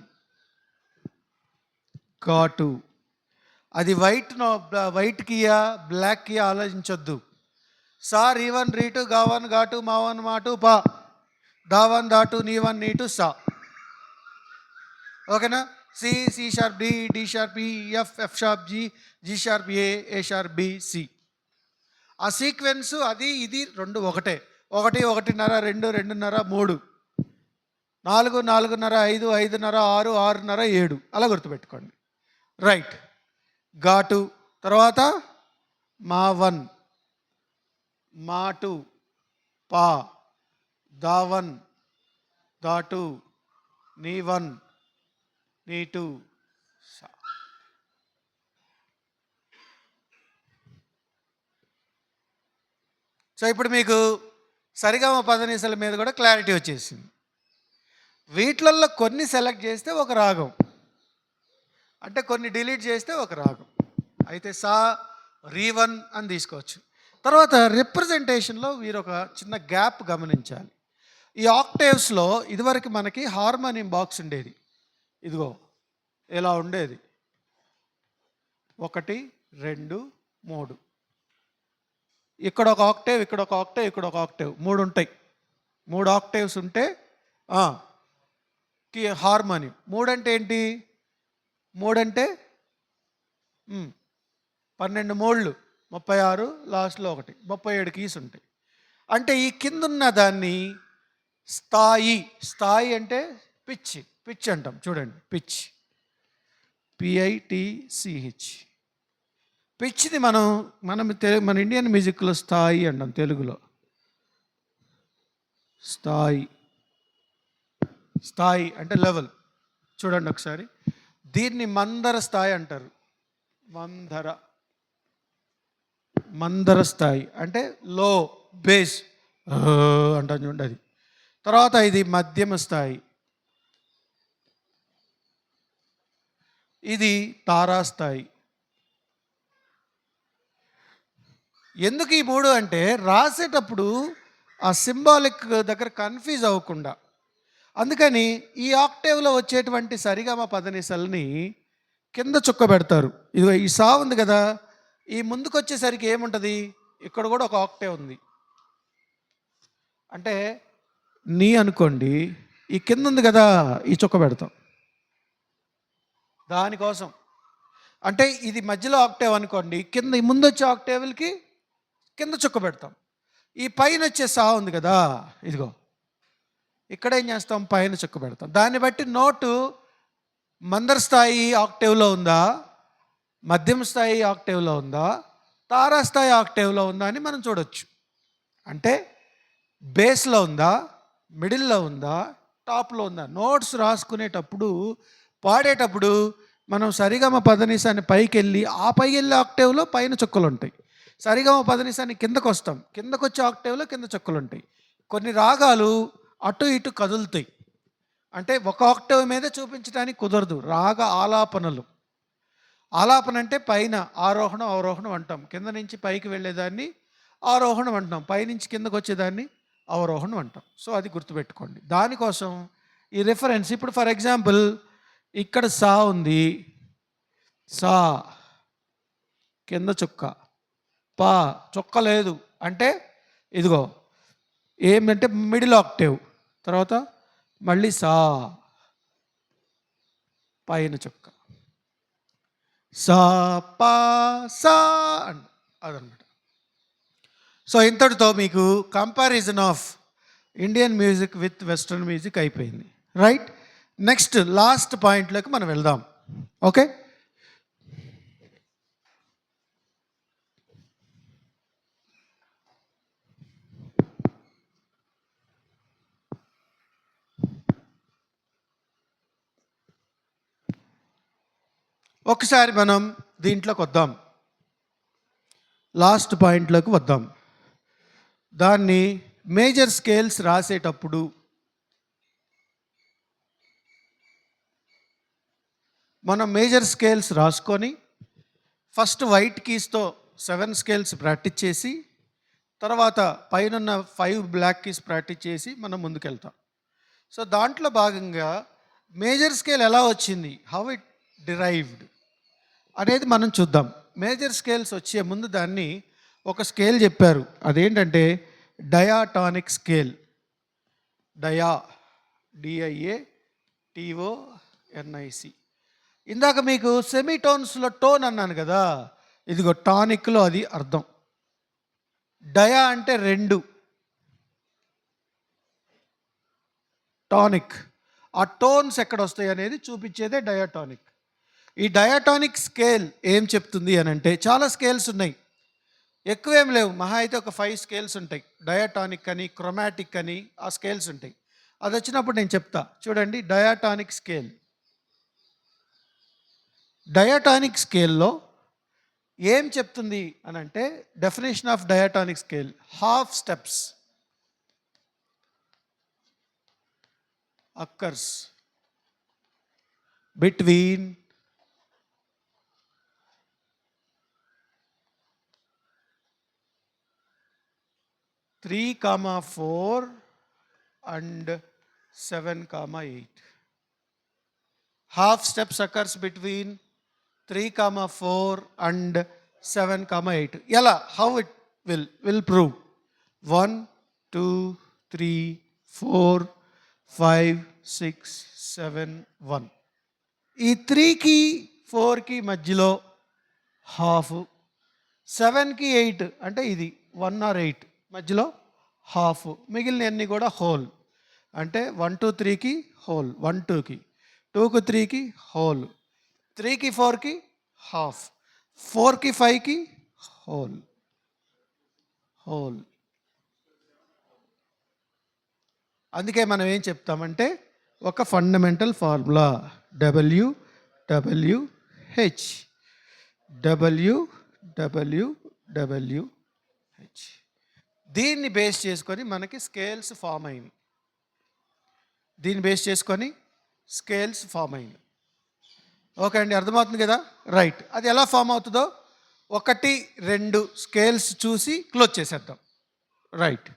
గా2. అది వైట్ కియా బ్లాక్ కియా ఆలోచించొద్దు. సా, రీ1, రీ2, గా1, గా2, మా1, మా2, పా, దా1, దా2, నీ1, నీ2, సా. ఓకేనా? C, C sharp, D, D sharp, E, F, F sharp, G, G sharp, A, A sharp, B, C. ఆ సీక్వెన్స్ అది ఇది 2 ఒకటే. 1, 1.5, 2, 2.5, 3, 4, 4.5, 5, 5.5, 6, 6.5, 7, అలా గుర్తుపెట్టుకోండి. రైట్. గా2, తర్వాత మా1, మా2, పా, దా1, దా2, నీ1, నీ2, సా. సో ఇప్పుడు మీకు సరిగమ పదనిసల మీద కూడా క్లారిటీ వచ్చేసింది. వీటిలల్లో కొన్ని సెలెక్ట్ చేస్తే ఒక రాగం, అంటే కొన్ని డిలీట్ చేస్తే ఒక రాగం. అయితే సా, రీ1 అని తీసుకోవచ్చు. తర్వాత రిప్రజెంటేషన్లో మీరు ఒక చిన్న గ్యాప్ గమనించాలి. ఈ ఆక్టేవ్స్లో ఇదివరకు మనకి హార్మోనియం బాక్స్ ఉండేది, ఇదిగో ఇలా ఉండేది. 1, 2, 3. ఇక్కడ ఒక ఆక్టేవ్, ఇక్కడ ఒక ఆక్టేవ్, ఇక్కడ ఒక ఆక్టేవ్, 3 ఉంటాయి. 3 ఆక్టేవ్స్ ఉంటే హార్మోనియం. 3 అంటే ఏంటి? 3 అంటే 12 మూళ్ళు 36, లాస్ట్లో 1, 37 కీస్ ఉంటాయి. అంటే ఈ కిందున్న దాన్ని స్థాయి, స్థాయి అంటే పిచ్, పిచ్ అంటాం చూడండి, పిచ్, పిఐటిసిహెచ్. పిచ్ది మన ఇండియన్ మ్యూజిక్లో స్థాయి అంటాం, తెలుగులో స్థాయి. స్థాయి అంటే లెవెల్. చూడండి ఒకసారి, దీన్ని మందర స్థాయి అంటారు. మందర స్థాయి అంటే లో బేస్ అంటాం చూడండి అది. తర్వాత ఇది మధ్యమ స్థాయి, ఇది తారాస్థాయి. ఎందుకు ఈ 3 అంటే రాసేటప్పుడు ఆ సింబాలిక్ దగ్గర కన్ఫ్యూజ్ అవ్వకుండా. అందుకని ఈ ఆక్టేవ్లో వచ్చేటువంటి సరిగమ పదనిసల్ని కింద చుక్క పెడతారు. ఇదిగో ఈ సా ఉంది కదా, ఈ ముందుకు వచ్చేసరికి ఏముంటుంది, ఇక్కడ కూడా ఒక ఆక్టేవ్ ఉంది. అంటే నీ అనుకోండి, ఈ కింద ఉంది కదా, ఈ చుక్క పెడతాం. దానికోసం. అంటే ఇది మధ్యలో ఆక్టేవ్ అనుకోండి, కింద ముందు వచ్చే ఆక్టేవులకి కింద చుక్క పెడతాం. ఈ పైన వచ్చే సా ఉంది కదా, ఇదిగో ఇక్కడ ఏం చేస్తాం, పైన చుక్క పెడతాం. దాన్ని బట్టి నోటు మందర స్థాయి ఆక్టేవ్లో ఉందా, మధ్యమ స్థాయి ఆక్టేవ్లో ఉందా, తారాస్థాయి ఆక్టేవ్లో ఉందా అని మనం చూడొచ్చు. అంటే బేస్లో ఉందా, మిడిల్లో ఉందా, టాప్లో ఉందా. నోట్స్ రాసుకునేటప్పుడు పాడేటప్పుడు మనం సరిగమ పదనిసాన్ని పైకి వెళ్ళి ఆ పైకి వెళ్ళే ఆక్టేవ్లో పైన చుక్కలు ఉంటాయి. సరిగమ పదనిసాన్ని కిందకు వస్తాం, కిందకు వచ్చే ఆక్టేవ్లో కింద చుక్కలు ఉంటాయి. కొన్ని రాగాలు అటు ఇటు కదులుతాయి. అంటే ఒక ఆక్టేవ్ మీద చూపించడానికి కుదరదు. రాగ ఆలాపనలు. ఆలాపన అంటే పైన ఆరోహణం అవరోహణం అంటాం, కింద నుంచి పైకి వెళ్ళేదాన్ని ఆరోహణం అంటాం, పైనుంచి కిందకు వచ్చేదాన్ని అవరోహణం అంటాం. సో అది గుర్తుపెట్టుకోండి. దానికోసం ఈ రిఫరెన్స్. ఇప్పుడు ఫర్ ఎగ్జాంపుల్ ఇక్కడ సా ఉంది, సా కింద చుక్క, పా చుక్క లేదు అంటే ఇదిగో ఏమంటే మిడిల్ ఆక్టేవ్, తర్వాత మళ్ళీ సా పైన చుక్క, సా పా సా అంట, అదనమాట. సో ఇంతటితో మీకు comparison of Indian music with western music అయిపోయింది. రైట్, నెక్స్ట్ లాస్ట్ పాయింట్లోకి మనం వెళ్దాం. ఓకే, ఒకసారి మనం దీంట్లోకి వద్దాం, లాస్ట్ పాయింట్లోకి వద్దాం. దాన్ని మేజర్ స్కేల్స్ రాసేటప్పుడు మనం మేజర్ స్కేల్స్ రాసుకొని ఫస్ట్ వైట్ కీస్తో 7 స్కేల్స్ ప్రాక్టీస్ చేసి తర్వాత పైన 5 బ్లాక్ కీస్ ప్రాక్టీస్ చేసి మనం ముందుకెళ్తాం. సో దాంట్లో భాగంగా మేజర్ స్కేల్ ఎలా వచ్చింది, హౌ ఇట్ డిరైవ్డ్ అనేది మనం చూద్దాం. మేజర్ స్కేల్స్ వచ్చే ముందు దాన్ని ఒక స్కేల్ చెప్పారు, అదేంటంటే డయాటానిక్ స్కేల్. డయా, డిఐఏ TONIC. ఇందాక మీకు సెమీటోన్స్లో టోన్ అన్నాను కదా, ఇదిగో టానిక్లో అది అర్థం. డయా అంటే 2, టానిక్ ఆ టోన్స్ ఎక్కడ వస్తాయి అనేది చూపించేదే డయాటానిక్. ఈ డయాటానిక్ స్కేల్ ఏం చెప్తుంది అని అంటే, చాలా స్కేల్స్ ఉన్నాయి, ఎక్కువేం లేవు, మహా అయితే ఒక 5 స్కేల్స్ ఉంటాయి. డయాటానిక్ అని, క్రొమాటిక్ అని ఆ స్కేల్స్ ఉంటాయి. అది వచ్చినప్పుడు నేను చెప్తా. చూడండి, డయాటానిక్ స్కేల్. డయాటానిక్ స్కేల్లో ఏం చెప్తుంది అని అంటే, definition of diatonic scale: half steps occurs between 3,4 and 7,8. Half steps occurs between 3,4 and 7,8. Yalla, how it will prove? 1, 2, 3, 4, 5, 6, 7, 1. ఈ 3కి 4కి మధ్యలో హాఫ్, 7కి 8 అంటే ఇది 1 or 8 మధ్యలో హాఫ్, మిగిలిన అన్ని కూడా హోల్. అంటే 1 to 3కి హోల్, 1 2కి, 2కి 3కి హోల్, 3కి 4కి హాఫ్, 4కి 5కి హోల్. అందుకే మనం ఏం చెప్తామంటే, ఒక ఫండమెంటల్ ఫార్ములా WWH. దీన్ని బేస్ చేసుకొని మనకి స్కేల్స్ ఫామ్ అయింది. ఓకే అండి, అర్థమవుతుంది కదా? రైట్, అది ఎలా ఫామ్ అవుతుందో 1, 2 స్కేల్స్ చూసి క్లోజ్ చేసేద్దాం. రైట్,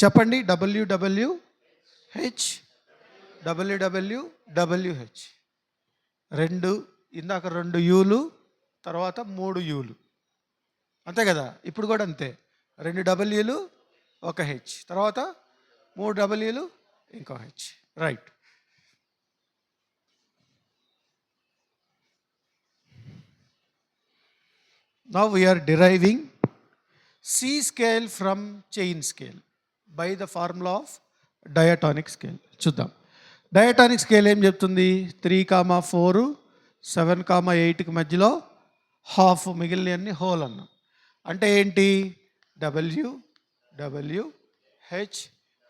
చెప్పండి. WWH. 2 ఇందాక 2 యూలు, తర్వాత 3 యూలు, అంతే కదా? ఇప్పుడు కూడా అంతే, 2 Wలు 1 H, తర్వాత 3 Wలు ఇంకో H. Right, Now we are deriving C scale from chain scale by the formula of diatonic scale. చూద్దాం. డయాటానిక్ స్కేల్ ఏం చెప్తుంది? 3, 4, 7, 8కి మధ్యలో హాఫ్, మిగిలినవన్నీ హోల్ అన్నాం. అంటే ఏంటి? W W H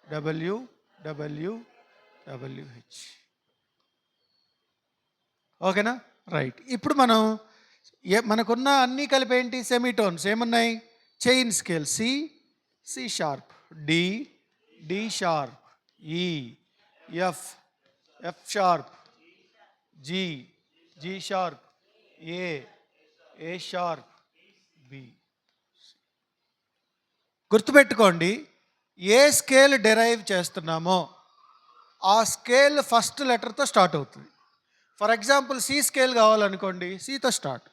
W W W H. ఓకేనా? రైట్. ఇప్పుడు మనం మనకున్న అన్నీ కలిపి ఏంటి? సెమీటోన్స్ ఏమున్నాయి? Chain scale C, C sharp, D, D sharp, E, F, F sharp, G, G sharp, A, A sharp, B. గుర్తుపెట్టుకోండి, ఏ స్కేల్ డెరైవ్ చేస్తున్నామో ఆ స్కేల్ ఫస్ట్ లెటర్తో స్టార్ట్ అవుతుంది. ఫర్ ఎగ్జాంపుల్ సి స్కేల్ కావాలనుకోండి, సితో స్టార్ట్.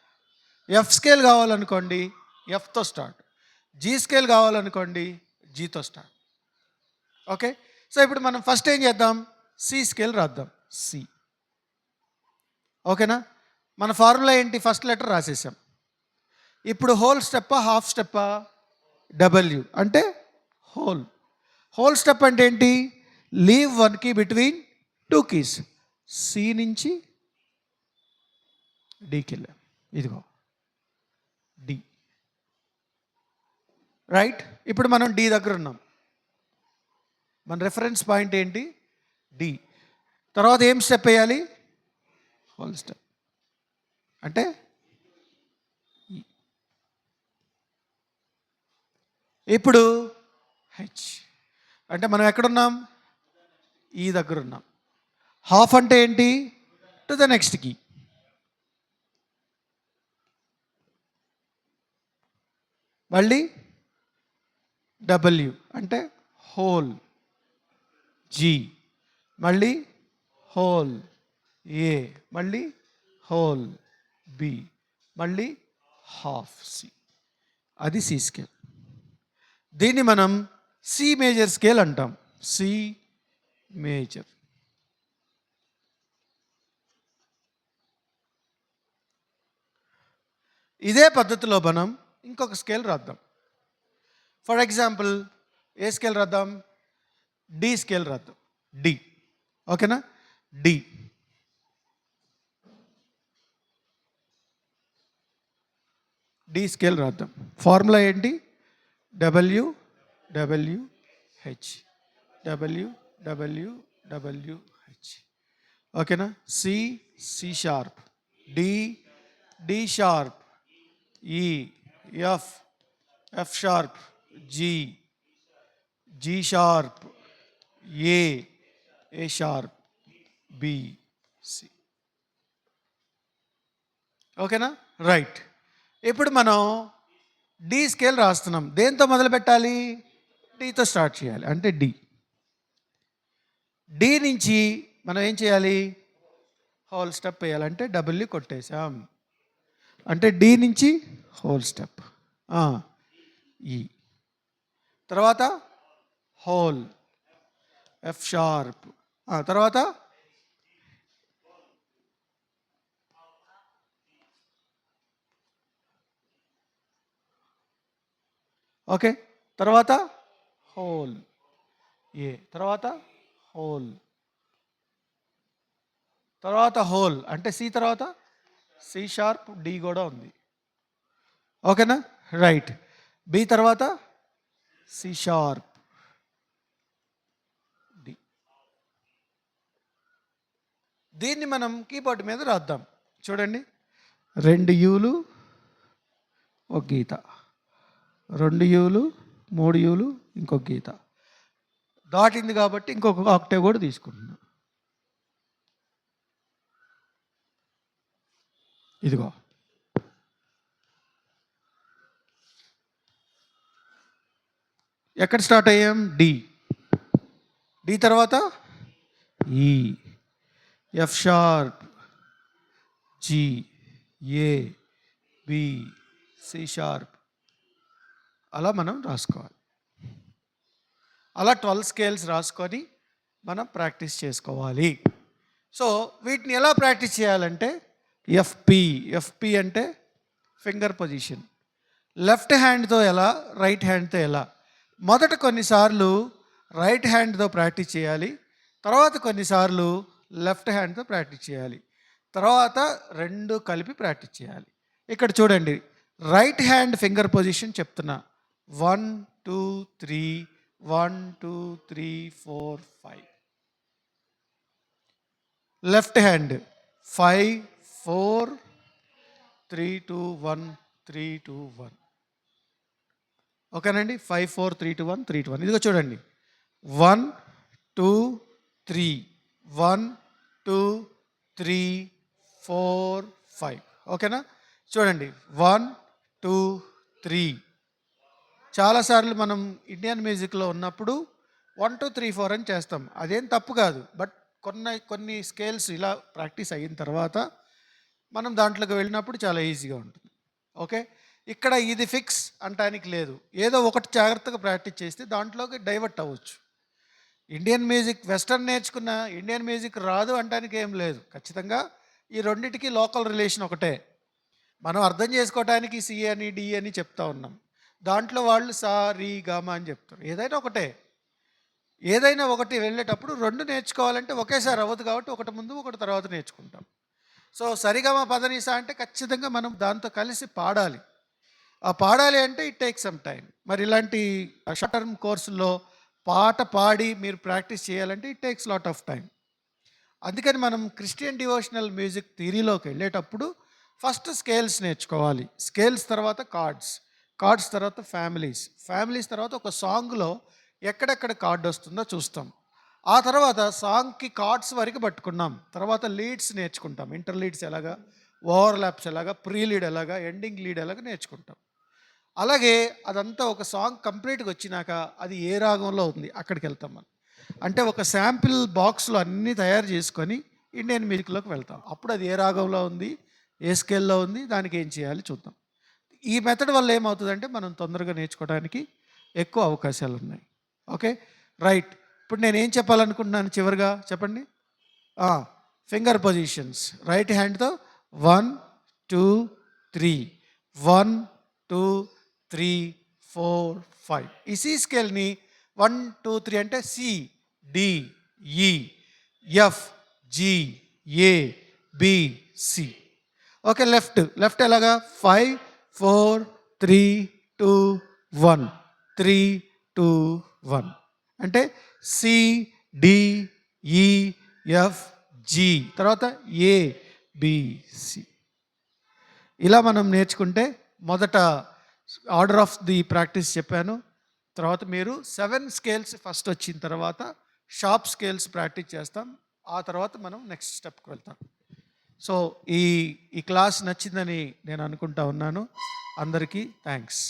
ఎఫ్ స్కేల్ కావాలనుకోండి, ఎఫ్తో స్టార్ట్. జీ స్కేల్ కావాలనుకోండి, జీతో స్టార్ట్. ఓకే. సో ఇప్పుడు మనం ఫస్ట్ ఏం చేద్దాం? సి స్కేల్ రాద్దాం. సి. ఓకేనా? మన ఫార్ములా ఏంటి? ఫస్ట్ లెటర్ రాసేసాం. ఇప్పుడు హోల్ స్టెప్పా హాఫ్ స్టెప్పా? డబ్ల్యూ అంటే హోల్. హోల్ స్టెప్ అంటే ఏంటి? Leave 1 key between 2 keys. C నుంచి డీకి వెళ్ళాం. ఇదిగో డి. రైట్. ఇప్పుడు మనం డి దగ్గర ఉన్నాం. మన రెఫరెన్స్ పాయింట్ ఏంటి? డి. తర్వాత ఏం స్టెప్ వేయాలి? హోల్ స్టెప్ అంటే ఇప్పుడు హెచ్ అంటే మనం ఎక్కడున్నాం? ఈ దగ్గర ఉన్నాం. హాఫ్ అంటే ఏంటి? To the next key. మళ్ళీ డబ్ల్యూ అంటే హోల్. జీ మళ్ళీ హోల్. ఏ మళ్ళీ హోల్. బి మళ్ళీ హాఫ్. సి. అది సి స్కేల్. దీన్ని మనం సి మేజర్ స్కేల్ అంటాం. C major. ఇదే పద్ధతిలో మనం ఇంకొక స్కేల్ రాద్దాం. ఫర్ ఎగ్జాంపుల్ ఏ స్కేల్ రాద్దాం? డి స్కేల్ రాద్దాం. డి. ఓకేనా? డి. డి స్కేల్ రాద్దాం. ఫార్ములా ఏంటి? W W H W W W H. ఓకేనా? C, C sharp, D, D sharp, E, F, F sharp, G, G sharp, A, A sharp, B, C. ఓకేనా? Right. ఇప్పుడు మనం D scale రాస్తున్నాం. దేంతో మొదలు పెట్టాలి? డితో స్టార్ట్ చేయాలి. అంటే డి. డి నుంచి మనం ఏం చేయాలి? హోల్ స్టెప్ వేయాలంటే డబ్ల్యూ కొట్టేసాం. అంటే డి నుంచి హోల్ స్టెప్. ఈ తర్వాత హోల్, ఎఫ్ షార్ప్, తర్వాత ఓకే, తర్వాత హోల్, ఏ, తర్వాత హోల్, తర్వాత హోల్ అంటే సి, తర్వాత సి షార్ప్, డి కూడా ఉంది. ఓకేనా? రైట్. బి తర్వాత సి షార్ప్, డి. దీన్ని మనం కీబోర్డ్ మీద రాద్దాం. చూడండి, 2 యూలు ఒక గీత, 2 యూలు, 3 యూలు ఇంకొక గీత దాటింది కాబట్టి ఇంకొక ఆక్టేవ్ కూడా తీసుకుంటున్నాం. ఇదిగో ఎక్కడ స్టార్ట్ అయ్యాం? డి. డి తర్వాత ఈ, ఎఫ్ షార్ప్, జీ, ఏ, బి, సి షార్ప్. అలా మనం రాసుకోవాలి. అలా 12 స్కేల్స్ రాసుకొని మనం ప్రాక్టీస్ చేసుకోవాలి. సో వీటిని ఎలా ప్రాక్టీస్ చేయాలంటే ఎఫ్పి. ఎఫ్పి అంటే ఫింగర్ పొజిషన్. లెఫ్ట్ హ్యాండ్తో ఎలా, రైట్ హ్యాండ్తో ఎలా. మొదట కొన్నిసార్లు రైట్ హ్యాండ్తో ప్రాక్టీస్ చేయాలి, తర్వాత కొన్నిసార్లు లెఫ్ట్ హ్యాండ్తో ప్రాక్టీస్ చేయాలి, తర్వాత రెండు కలిపి ప్రాక్టీస్ చేయాలి. ఇక్కడ చూడండి, రైట్ హ్యాండ్ ఫింగర్ పొజిషన్ చెప్తున్నా. 1 2 3 1 2 3 4 5. Left hand 5 4 3 2 1 3 2 1. ఓకేనండి. 5 4 3 2 1 3 2 1. ఇదిగో చూడండి, 1 2 3 1 2 3 4 5. ఓకేనా? చూడండి, 1 2 3. చాలాసార్లు మనం ఇండియన్ మ్యూజిక్లో ఉన్నప్పుడు 1 2 3 4 అని చేస్తాం. అదేం తప్పు కాదు. బట్ కొన్ని స్కేల్స్ ఇలా ప్రాక్టీస్ అయిన తర్వాత మనం దాంట్లోకి వెళ్ళినప్పుడు చాలా ఈజీగా ఉంటుంది. ఓకే, ఇక్కడ ఇది ఫిక్స్ అంటానికి లేదు. ఏదో ఒకటి జాగ్రత్తగా ప్రాక్టీస్ చేస్తే దాంట్లోకి డైవర్ట్ అవ్వచ్చు. ఇండియన్ మ్యూజిక్ వెస్టర్న్ నేర్చుకున్న ఇండియన్ మ్యూజిక్ రాదు అంటానికి ఏం లేదు. ఖచ్చితంగా ఈ రెండింటికి లోకల్ రిలేషన్ ఒకటే. మనం అర్థం చేసుకోవడానికి సి అని డి అని చెప్తా ఉన్నాం. దాంట్లో వాళ్ళు సా రీ గామ అని చెప్తారు. ఏదైనా ఒకటే. ఏదైనా ఒకటి వెళ్ళేటప్పుడు రెండు నేర్చుకోవాలంటే ఒకేసారి అవ్వదు కాబట్టి ఒకటి ముందు ఒకటి తర్వాత నేర్చుకుంటాం. సో సరిగమ పదనీసా అంటే ఖచ్చితంగా మనం దాంతో కలిసి పాడాలి. ఆ పాడాలి అంటే ఇట్ టేక్ సమ్ టైం. మరి ఇలాంటి షార్ట్ టర్మ్ కోర్సుల్లో పాట పాడి మీరు ప్రాక్టీస్ చేయాలంటే it takes lot of time. అందుకని మనం క్రిస్టియన్ డివోషనల్ మ్యూజిక్ థియరీలోకి వెళ్ళేటప్పుడు ఫస్ట్ స్కేల్స్ నేర్చుకోవాలి. స్కేల్స్ తర్వాత కార్డ్స్ తర్వాత ఫ్యామిలీస్ తర్వాత ఒక సాంగ్లో ఎక్కడెక్కడ కార్డ్ వస్తుందో చూస్తాం. ఆ తర్వాత సాంగ్కి కార్డ్స్ వరకు పట్టుకున్నాం. తర్వాత లీడ్స్ నేర్చుకుంటాం. ఇంటర్ లీడ్స్ ఎలాగా, ఓవర్లాప్స్ ఎలాగా, ప్రీ లీడ్ ఎలాగా, ఎండింగ్ లీడ్ ఎలాగా నేర్చుకుంటాం. అలాగే అదంతా ఒక సాంగ్ కంప్లీట్గా వచ్చినాక అది ఏ రాగంలో ఉంది అక్కడికి వెళ్తాం మనం. అంటే ఒక శాంపిల్ బాక్స్లో అన్నీ తయారు చేసుకొని ఇండియన్ మ్యూజిక్లోకి వెళ్తాం. అప్పుడు అది ఏ రాగంలో ఉంది, ఏ స్కేల్లో ఉంది, దానికి ఏం చేయాలి చూద్దాం. ఈ మెథడ్ వల్ల ఏమవుతుందంటే మనం తొందరగా నేర్చుకోవడానికి ఎక్కువ అవకాశాలు ఉన్నాయి. Okay, right. ఇప్పుడు నేను ఏం చెప్పాలనుకుంటున్నాను చివరిగా చెప్పండి. ఫింగర్ పొజిషన్స్ రైట్ హ్యాండ్తో 1 2 3 1 2 3 4 5. ఈ సి స్కేల్ని 1 2 3 అంటే C D E F G A B C. Okay, left ఎలాగా 5 4 3 2 1 3 2 1 అంటే C D E F G తర్వాత ఏ బి సి. ఇలా మనం నేర్చుకుంటే మొదట ఆర్డర్ ఆఫ్ ది ప్రాక్టీస్ చెప్పాను. తర్వాత మీరు 7 స్కేల్స్ ఫస్ట్ వచ్చిన తర్వాత షార్ప్ స్కేల్స్ ప్రాక్టీస్ చేస్తాం. ఆ తర్వాత మనం నెక్స్ట్ స్టెప్కి వెళ్తాం. సో ఈ క్లాస్ నచ్చిందని నేను అనుకుంటా ఉన్నాను. అందరికీ థ్యాంక్స్.